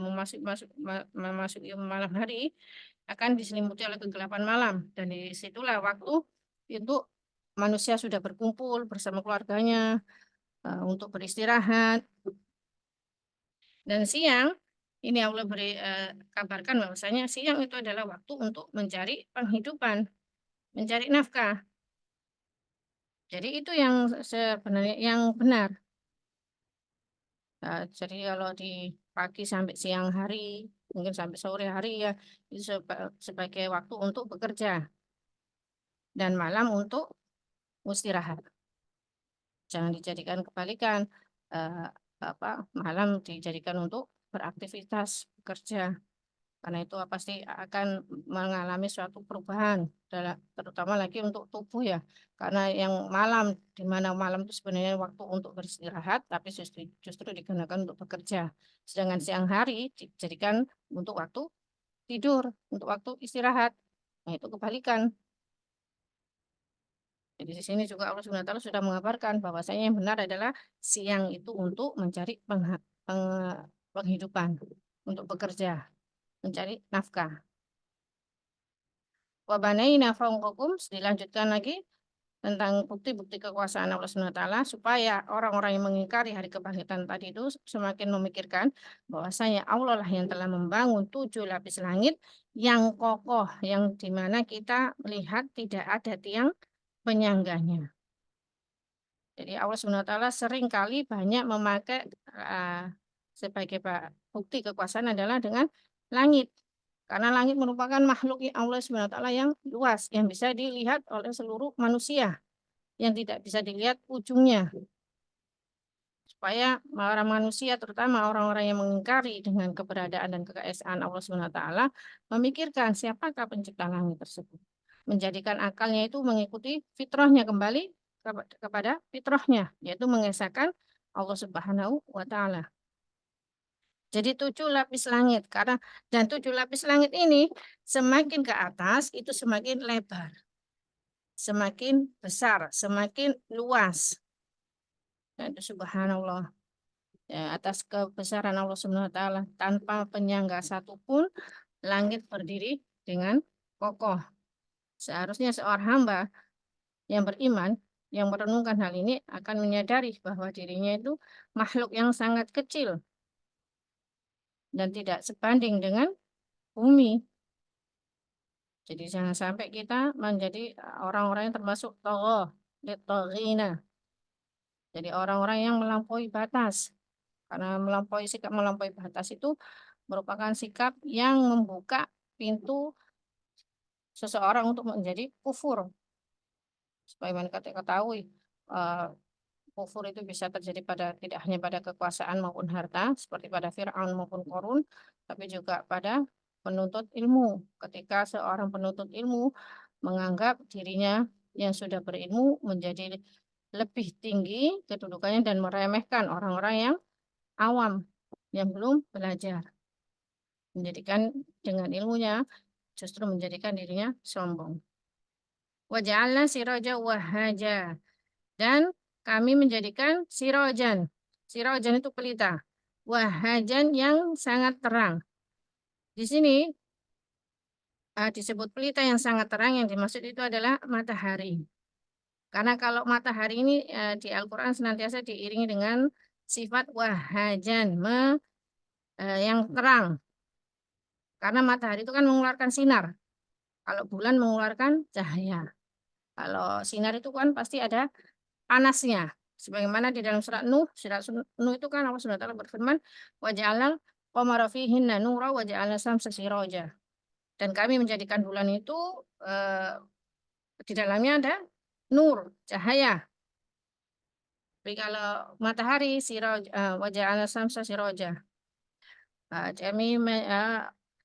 memasuki malam hari akan diselimuti oleh kegelapan malam, dan disitulah waktu itu manusia sudah berkumpul bersama keluarganya untuk beristirahat. Dan siang ini Allah kabarkan bahwasanya siang itu adalah waktu untuk mencari penghidupan, mencari nafkah. Jadi itu yang sebenarnya yang benar. Jadi kalau di pagi sampai siang hari, mungkin sampai sore hari ya, itu sebagai waktu untuk bekerja dan malam untuk istirahat. Jangan dijadikan kebalikan, malam dijadikan untuk beraktivitas bekerja, karena itu pasti akan mengalami suatu perubahan, terutama lagi untuk tubuh ya, karena yang malam, di mana malam itu sebenarnya waktu untuk beristirahat, tapi justru digunakan untuk bekerja, sedangkan siang hari dijadikan untuk waktu tidur, untuk waktu istirahat. Nah, itu kebalikan. Jadi di sini juga Allah SWT sudah mengabarkan bahwasanya yang benar adalah siang itu untuk mencari penghidupan, untuk bekerja, mencari nafkah. Wa banaina fawqakum, dilanjutkan lagi tentang bukti-bukti kekuasaan Allah SWT, supaya orang-orang yang mengingkari hari kebangkitan tadi itu semakin memikirkan bahwasanya Allah lah yang telah membangun 7 lapis langit yang kokoh, yang dimana kita melihat tidak ada tiang penyangganya. Jadi Allah SWT sering kali banyak memakai sebagai bukti kekuasaan adalah dengan langit. Karena langit merupakan makhluk Allah SWT yang luas, yang bisa dilihat oleh seluruh manusia, yang tidak bisa dilihat ujungnya. Supaya para manusia, terutama orang-orang yang mengingkari dengan keberadaan dan keesaan Allah SWT, memikirkan siapakah pencipta langit tersebut. Menjadikan akalnya itu mengikuti fitrahnya, kembali kepada fitrahnya, yaitu mengesahkan Allah Subhanahu wa Ta'ala. Jadi 7 lapis langit, dan 7 lapis langit ini semakin ke atas itu semakin lebar, semakin besar, semakin luas. Dan itu subhanallah, ya, atas kebesaran Allah Subhanahu wa Ta'ala, tanpa penyangga satupun langit berdiri dengan kokoh. Seharusnya seorang hamba yang beriman, yang merenungkan hal ini akan menyadari bahwa dirinya itu makhluk yang sangat kecil dan tidak sebanding dengan bumi. Jadi jangan sampai kita menjadi orang-orang yang termasuk togoh, litogina. Jadi orang-orang yang melampaui batas. Karena sikap melampaui batas itu merupakan sikap yang membuka pintu seseorang untuk menjadi kufur. Sebagaimana kita ketahui, kufur itu bisa terjadi tidak hanya pada kekuasaan maupun harta, seperti pada Fir'aun maupun Qarun, tapi juga pada penuntut ilmu. Ketika seorang penuntut ilmu menganggap dirinya yang sudah berilmu menjadi lebih tinggi kedudukannya dan meremehkan orang-orang yang awam, yang belum belajar. Menjadikan dengan ilmunya justru menjadikan dirinya sombong. Waja'alna siraja wahaja, dan kami menjadikan sirojan. Sirojan itu pelita. Wahajan yang sangat terang. Di sini disebut pelita yang sangat terang, yang dimaksud itu adalah matahari. Karena kalau matahari ini di Al-Quran senantiasa diiringi dengan sifat wahajan, yang terang. Karena matahari itu kan mengeluarkan sinar. Kalau bulan mengeluarkan cahaya. Kalau sinar itu kan pasti ada panasnya. Sebagaimana di dalam surat Nuh itu kan Allah SWT berfirman, waja'alnal qamara fihinna nura waja'alna samsa siraja. Dan kami menjadikan bulan itu di dalamnya ada nur, cahaya. Tapi kalau matahari waja'alna samsa siraja. Kami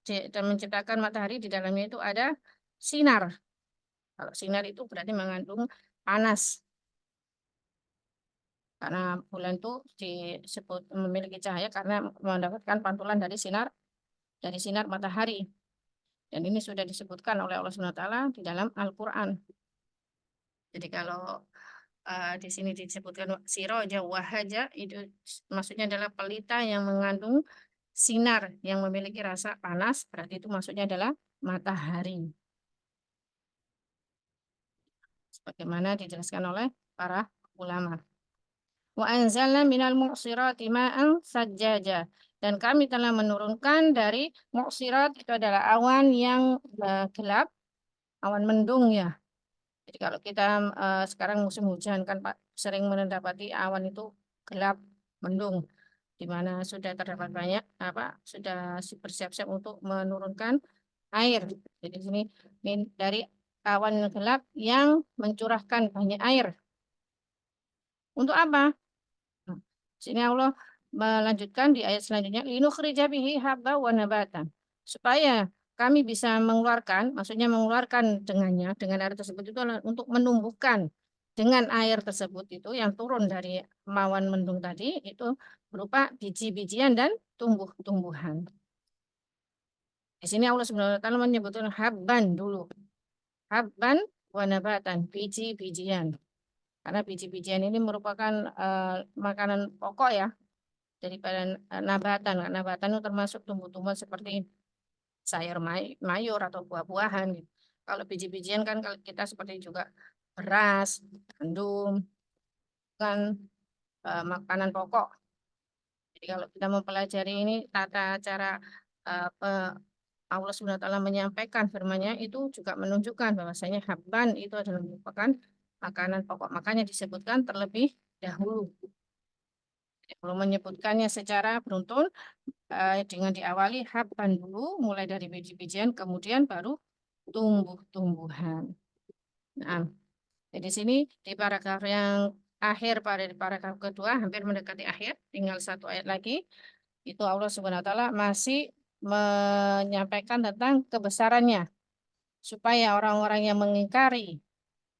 dan menciptakan matahari, di dalamnya itu ada sinar. Kalau sinar itu berarti mengandung panas. Karena bulan itu disebut memiliki cahaya karena mendapatkan pantulan dari sinar matahari. Dan ini sudah disebutkan oleh Allah SWT di dalam Al-Quran. Jadi kalau di sini disebutkan siroja wahaja, itu maksudnya adalah pelita yang mengandung sinar yang memiliki rasa panas, berarti itu maksudnya adalah matahari. Sebagaimana dijelaskan oleh para ulama. Wa anzalna minal mu'sirati ma'an sajjaja. Dan kami telah menurunkan dari mu'sirat, itu adalah awan yang gelap, awan mendung ya. Jadi kalau kita sekarang musim hujan kan Pak, sering mendapati awan itu gelap, mendung, di mana sudah terdapat banyak sudah bersiap-siap untuk menurunkan air. Jadi di sini dari awan gelap yang mencurahkan banyak air. Untuk apa? Nah, sini Allah melanjutkan di ayat selanjutnya, linukhrija bihi habba wa nabatan. Supaya kami bisa mengeluarkan, maksudnya mengeluarkan dengannya, dengan air tersebut itu adalah untuk menumbuhkan dengan air tersebut itu yang turun dari awan mendung tadi itu berupa biji-bijian dan tumbuh-tumbuhan. Di sini Allah Subhanahu wa taala menyebutkan habban dulu. Habban wa nabatan, biji-bijian. Karena biji-bijian ini merupakan makanan pokok ya daripada nabatan. Nabatan itu termasuk tumbuh-tumbuhan seperti sayur mayur atau buah-buahan gitu. Kalau biji-bijian kan kalau kita seperti juga beras, gandum, kan makanan pokok. Jadi kalau kita mempelajari ini tata cara Allah SWT menyampaikan firman-Nya itu juga menunjukkan bahwasanya habban itu adalah merupakan makanan pokok. Makanya disebutkan terlebih dahulu. Belum menyebutkannya secara beruntun dengan diawali habban dulu, mulai dari biji-bijian, kemudian baru tumbuh-tumbuhan. Nah, di sini di paragraf yang akhir pada paragraf kedua hampir mendekati akhir, tinggal satu ayat lagi. Itu Allah Subhanahu wa taala masih menyampaikan tentang kebesarannya supaya orang-orang yang mengingkari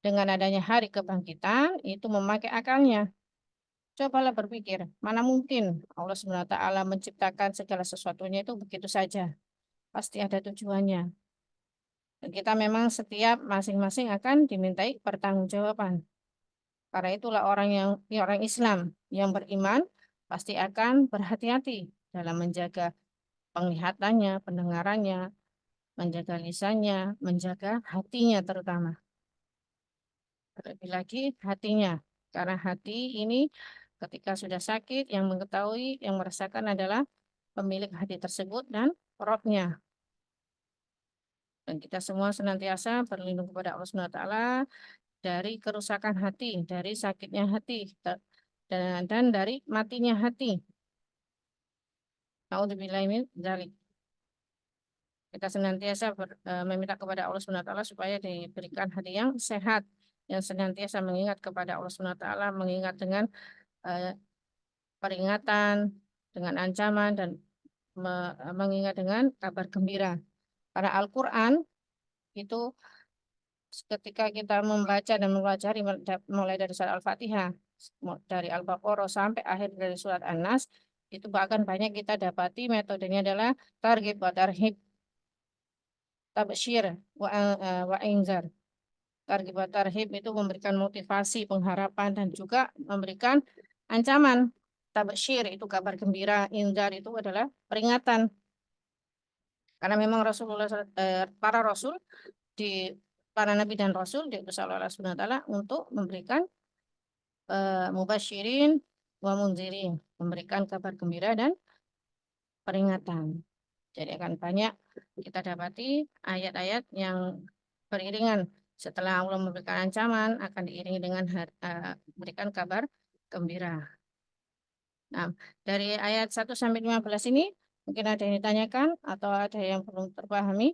dengan adanya hari kebangkitan itu memakai akalnya. Cobalah berpikir, mana mungkin Allah Subhanahu wa taala menciptakan segala sesuatunya itu begitu saja. Pasti ada tujuannya. Dan kita memang setiap masing-masing akan dimintai pertanggungjawaban. Karena itulah orang Islam yang beriman pasti akan berhati-hati dalam menjaga penglihatannya, pendengarannya, menjaga lisannya, menjaga hatinya terutama. Terlebih lagi hatinya. Karena hati ini ketika sudah sakit, yang mengetahui, yang merasakan adalah pemilik hati tersebut dan Robnya. Dan kita semua senantiasa berlindung kepada Allah SWT dari kerusakan hati, dari sakitnya hati, dan dari matinya hati. Nauzubillahi min dzalik. Kita senantiasa meminta kepada Allah SWT supaya diberikan hati yang sehat, yang senantiasa mengingat kepada Allah SWT, mengingat dengan peringatan, dengan ancaman, dan mengingat dengan kabar gembira. Karena Al-Quran itu ketika kita membaca dan mempelajari mulai dari surat Al-Fatihah, dari Al-Baqarah sampai akhir dari surat An-Nas, itu bahkan banyak kita dapati metodenya adalah targhib wa tarhib, tabsyir wa inzar. Targhib wa tarhib itu memberikan motivasi, pengharapan, dan juga memberikan ancaman. Tabsyir itu kabar gembira, inzar itu adalah peringatan. Karena memang para rasul para nabi dan rasul diutus oleh Allah Subhanahu wa taala untuk memberikan mubasyirin wa munzirin, memberikan kabar gembira dan peringatan. Jadi akan banyak kita dapati ayat-ayat yang beriringan. Setelah Allah memberikan ancaman, akan diiringi dengan memberikan kabar gembira. Nah, dari ayat 1 sampai 15 ini mungkin ada yang ditanyakan atau ada yang belum terpahami,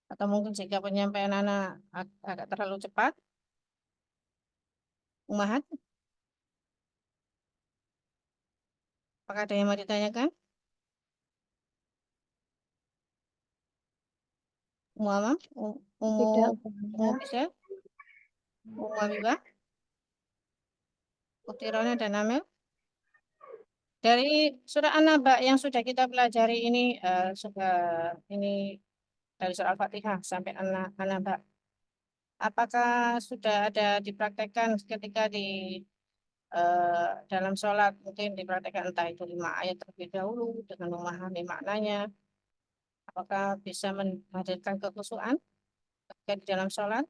atau mungkin jika penyampaian anak agak terlalu cepat. Umahat, apakah ada yang mau ditanyakan? Umama, Tidak, Umu bisa, Umu Habibah. Utirona dan Amel. Dari surah An-Naba yang sudah kita pelajari ini ini dari surah Al-Fatihah sampai An-Naba. Apakah sudah ada dipraktekkan ketika di dalam sholat, mungkin dipraktekkan entah itu 5 ayat terlebih dahulu dengan memahami maknanya. Apakah bisa menghadirkan kekhusyuan ketika di dalam sholat?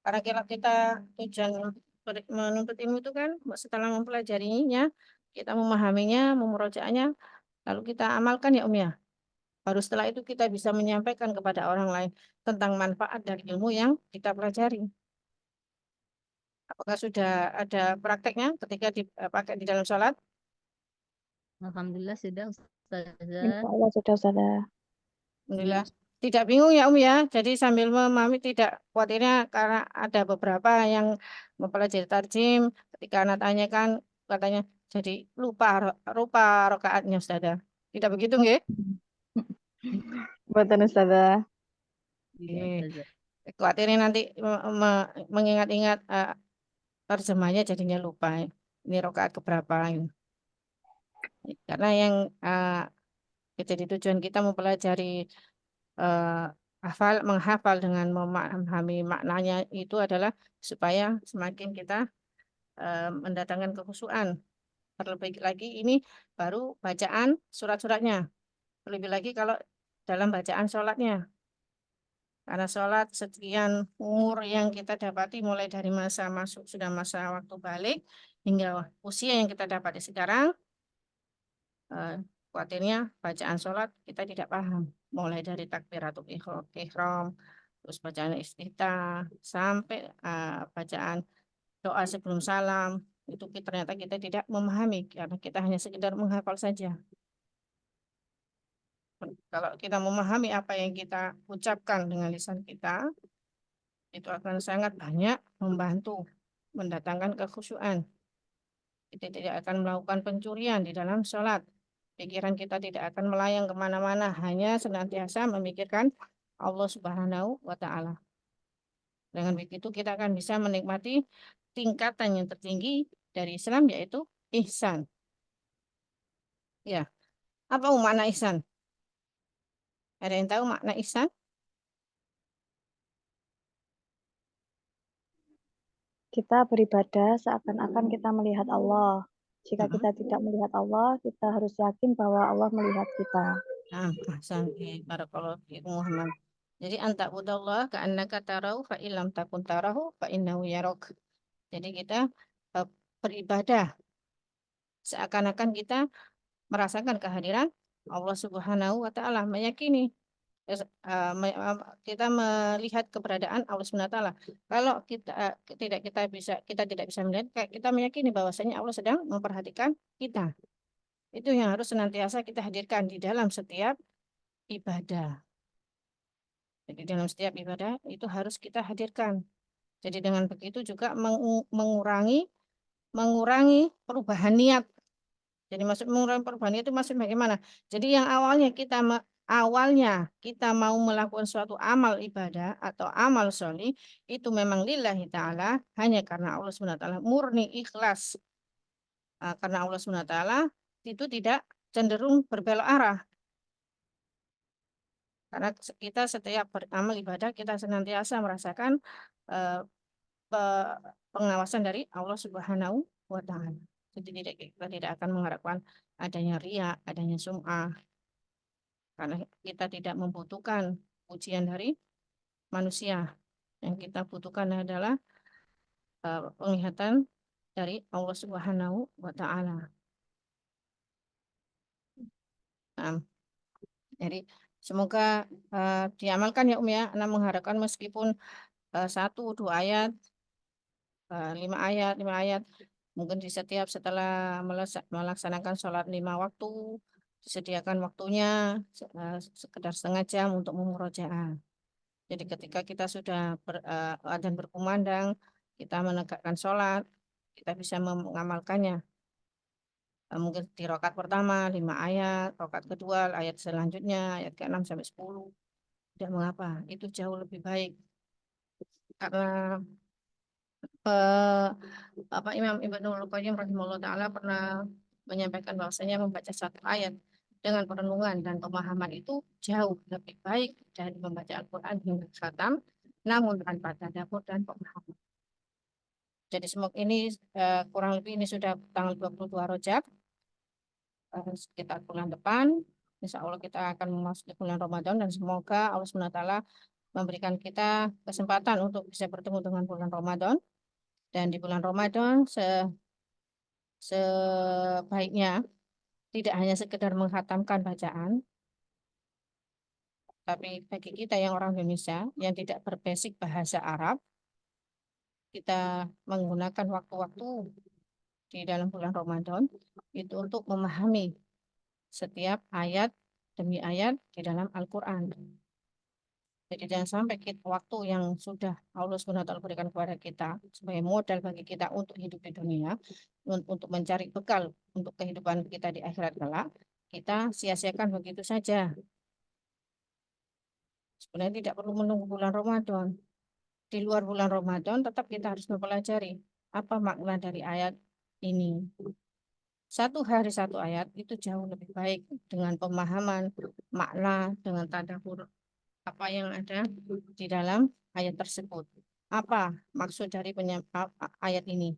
Karena kalau kita tujuan menuntut ilmu itu kan setelah mempelajarinya, kita memahaminya, memurojaahnya, lalu kita amalkan ya ya. Baru setelah itu kita bisa menyampaikan kepada orang lain tentang manfaat dari ilmu yang kita pelajari. Apakah sudah ada prakteknya ketika dipakai di dalam sholat? Alhamdulillah sudah Ustazah. Insya Allah sudah Ustazah. Alhamdulillah. Tidak bingung ya ya. Jadi sambil memahami tidak khawatirnya karena ada beberapa yang mempelajari tarjim. Ketika anak tanyakan katanya jadi lupa rokaatnya Ustazah. Tidak begitu nggih? Buatan Ustazah. Iya, Nggih. Ustazah. Khawatirnya nanti mengingat-ingat terjemahnya jadinya lupa. Ini rokaat keberapa ini. Karena yang jadi tujuan kita mempelajari menghafal dengan memahami maknanya itu adalah supaya semakin kita mendatangkan kekhusyuan. Terlebih lagi ini baru bacaan surat-suratnya. Terlebih lagi kalau dalam bacaan sholatnya. Karena sholat sekian umur yang kita dapati mulai dari masa masuk sudah masa waktu balik hingga usia yang kita dapati sekarang, khawatirnya bacaan sholat kita tidak paham. Mulai dari takbiratul ihram, terus bacaan iftitah, sampai bacaan doa sebelum salam, itu ternyata kita tidak memahami, karena kita hanya sekedar menghafal saja. Kalau kita memahami apa yang kita ucapkan dengan lisan kita, itu akan sangat banyak membantu mendatangkan kekhusyuan. Kita tidak akan melakukan pencurian di dalam sholat. Pikiran kita tidak akan melayang kemana-mana, hanya senantiasa memikirkan Allah Subhanahu wa Ta'ala. Dengan begitu, kita akan bisa menikmati tingkatan yang tertinggi dari Islam, yaitu ihsan. Ya, apa makna ihsan? Ada yang tahu makna ihsan? Kita beribadah seakan-akan kita melihat Allah. Jika Hmm. kita tidak melihat Allah, kita harus yakin bahwa Allah melihat kita. Ahsan, barakallahu fiikum Muhammad. Jadi anta budallah ka'annaka tarahu fa illam takun tarahu fa innahu yarok. Jadi kita beribadah seakan-akan kita merasakan kehadiran Allah Subhanahu wa Ta'ala, meyakini kita melihat keberadaan Allah Subhanahu wa Ta'ala. Kalau kita tidak bisa melihat, kita meyakini bahwasanya Allah sedang memperhatikan kita. Itu yang harus senantiasa kita hadirkan di dalam setiap ibadah. Jadi dalam setiap ibadah itu harus kita hadirkan. Jadi dengan begitu juga mengurangi perubahan niat. Jadi maksud mengurangi perubahan niat itu maksud bagaimana? Jadi yang awalnya kita mau melakukan suatu amal ibadah atau amal sholih itu memang lillahi ta'ala, hanya karena Allah SWT, murni ikhlas. Karena Allah SWT itu tidak cenderung berbelok arah. Karena kita setiap beramal ibadah kita senantiasa merasakan pengawasan dari Allah Subhanahu wa Ta'ala. Jadi kita tidak akan mengharapkan adanya riya, adanya sum'ah. Karena kita tidak membutuhkan pujian dari manusia. Yang kita butuhkan adalah penglihatan dari Allah Subhanahu wa Ta'ala. Nah, jadi semoga diamalkan ya ya. Ana mengharapkan meskipun 1-2 ayat, 5 ayat, mungkin di setiap setelah melaksanakan sholat 5 waktu, disediakan waktunya sekedar setengah jam untuk memurojaah. Jadi ketika kita sudah adzan berkumandang, kita menegakkan sholat, kita bisa mengamalkannya. Mungkin di rakaat pertama 5 ayat, rakaat kedua ayat selanjutnya, ayat ke-6 sampai 10. Tidak mengapa, itu jauh lebih baik. Karena eh, Imam Ibnul Qayyim rahimahullah taala pernah menyampaikan bahwasanya membaca satu ayat dengan perenungan dan pemahaman itu jauh lebih baik dari membaca Al-Quran hingga khatam, namun tanpa tadabbur dan pemahaman. Jadi semoga ini kurang lebih ini sudah tanggal 22 Rajab, sekitar bulan depan. Insya Allah kita akan memasuki bulan Ramadan dan semoga Allah SWT memberikan kita kesempatan untuk bisa bertemu dengan bulan Ramadan. Dan di bulan Ramadan sebaiknya tidak hanya sekedar menghatamkan bacaan, tapi bagi kita yang orang Indonesia yang tidak berbasic bahasa Arab, kita menggunakan waktu-waktu di dalam bulan Ramadan itu untuk memahami setiap ayat demi ayat di dalam Al-Quran. Jadi jangan sampai kita, waktu yang sudah Allah SWT berikan kepada kita sebagai modal bagi kita untuk hidup di dunia, untuk mencari bekal untuk kehidupan kita di akhirat kelak, kita sia-siakan begitu saja. Sebenarnya tidak perlu menunggu bulan Ramadan. Di luar bulan Ramadan tetap kita harus mempelajari apa makna dari ayat ini. Satu hari satu ayat itu jauh lebih baik dengan pemahaman makna, dengan tadabbur apa yang ada di dalam ayat tersebut. Apa maksud dari ayat ini?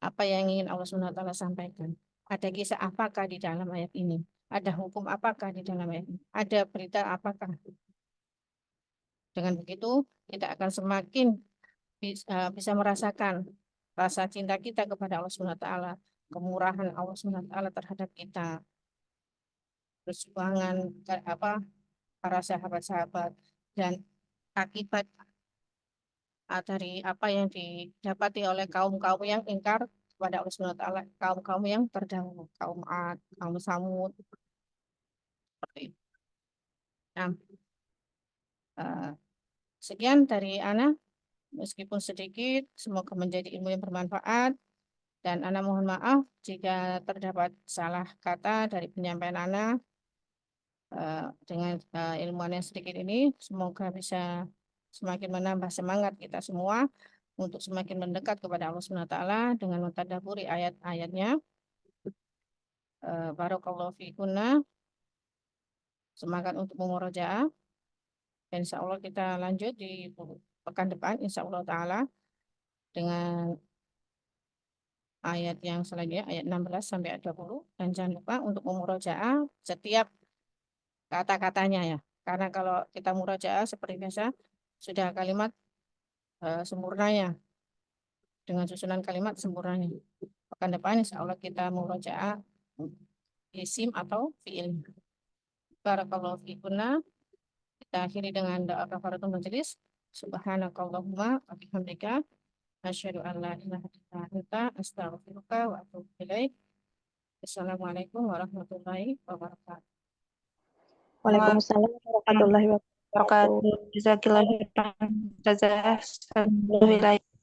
Apa yang ingin Allah SWT sampaikan? Ada kisah apakah di dalam ayat ini? Ada hukum apakah di dalam ayat ini? Ada berita apakah? Dengan begitu, kita akan semakin bisa merasakan rasa cinta kita kepada Allah SWT, kemurahan Allah SWT terhadap kita, perjuangan para sahabat-sahabat, dan akibat dari apa yang didapati oleh kaum-kaum yang ingkar kepada Allah SWT, kaum-kaum yang terdahulu, kaum Ad, kaum Samud, seperti itu. Nah, sekian dari Ana, meskipun sedikit, semoga menjadi ilmu yang bermanfaat, dan Ana mohon maaf jika terdapat salah kata dari penyampaian Ana. Dengan ilmuwan yang sedikit ini, semoga bisa semakin menambah semangat kita semua untuk semakin mendekat kepada Allah SWT dengan mentadabburi ayat-ayatnya. Barakallahu fikunna. Semangat untuk memurojaah. Dan insya Allah kita lanjut di pekan depan, insya Allah Ta'ala, dengan ayat yang selanjutnya, ayat 16 sampai ayat 20. Dan jangan lupa untuk memurojaah setiap kata-katanya ya. Karena kalau kita murojaah seperti biasa, sudah kalimat sempurnanya, dengan susunan kalimat sempurnanya. Pekan depan insya Allah kita murojaah isim atau fi'il. Barakallahu fikunna. Kita akhiri dengan doa kafaratul majelis. Subhanakallahumma wa bihamdika asyhadu an la ilaha illa anta astaghfiruka wa atubu ilaik. Assalamualaikum warahmatullahi wabarakatuh. Waalaikumsalam warahmatullahi wabarakatuh. Jazakillah khairan. Jazakillah. Assalamualaikum.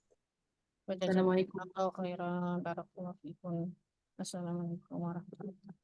Jazakumullahu khairan. Barakallahu fikum. Assalamualaikum warahmatullahi wabarakatuh.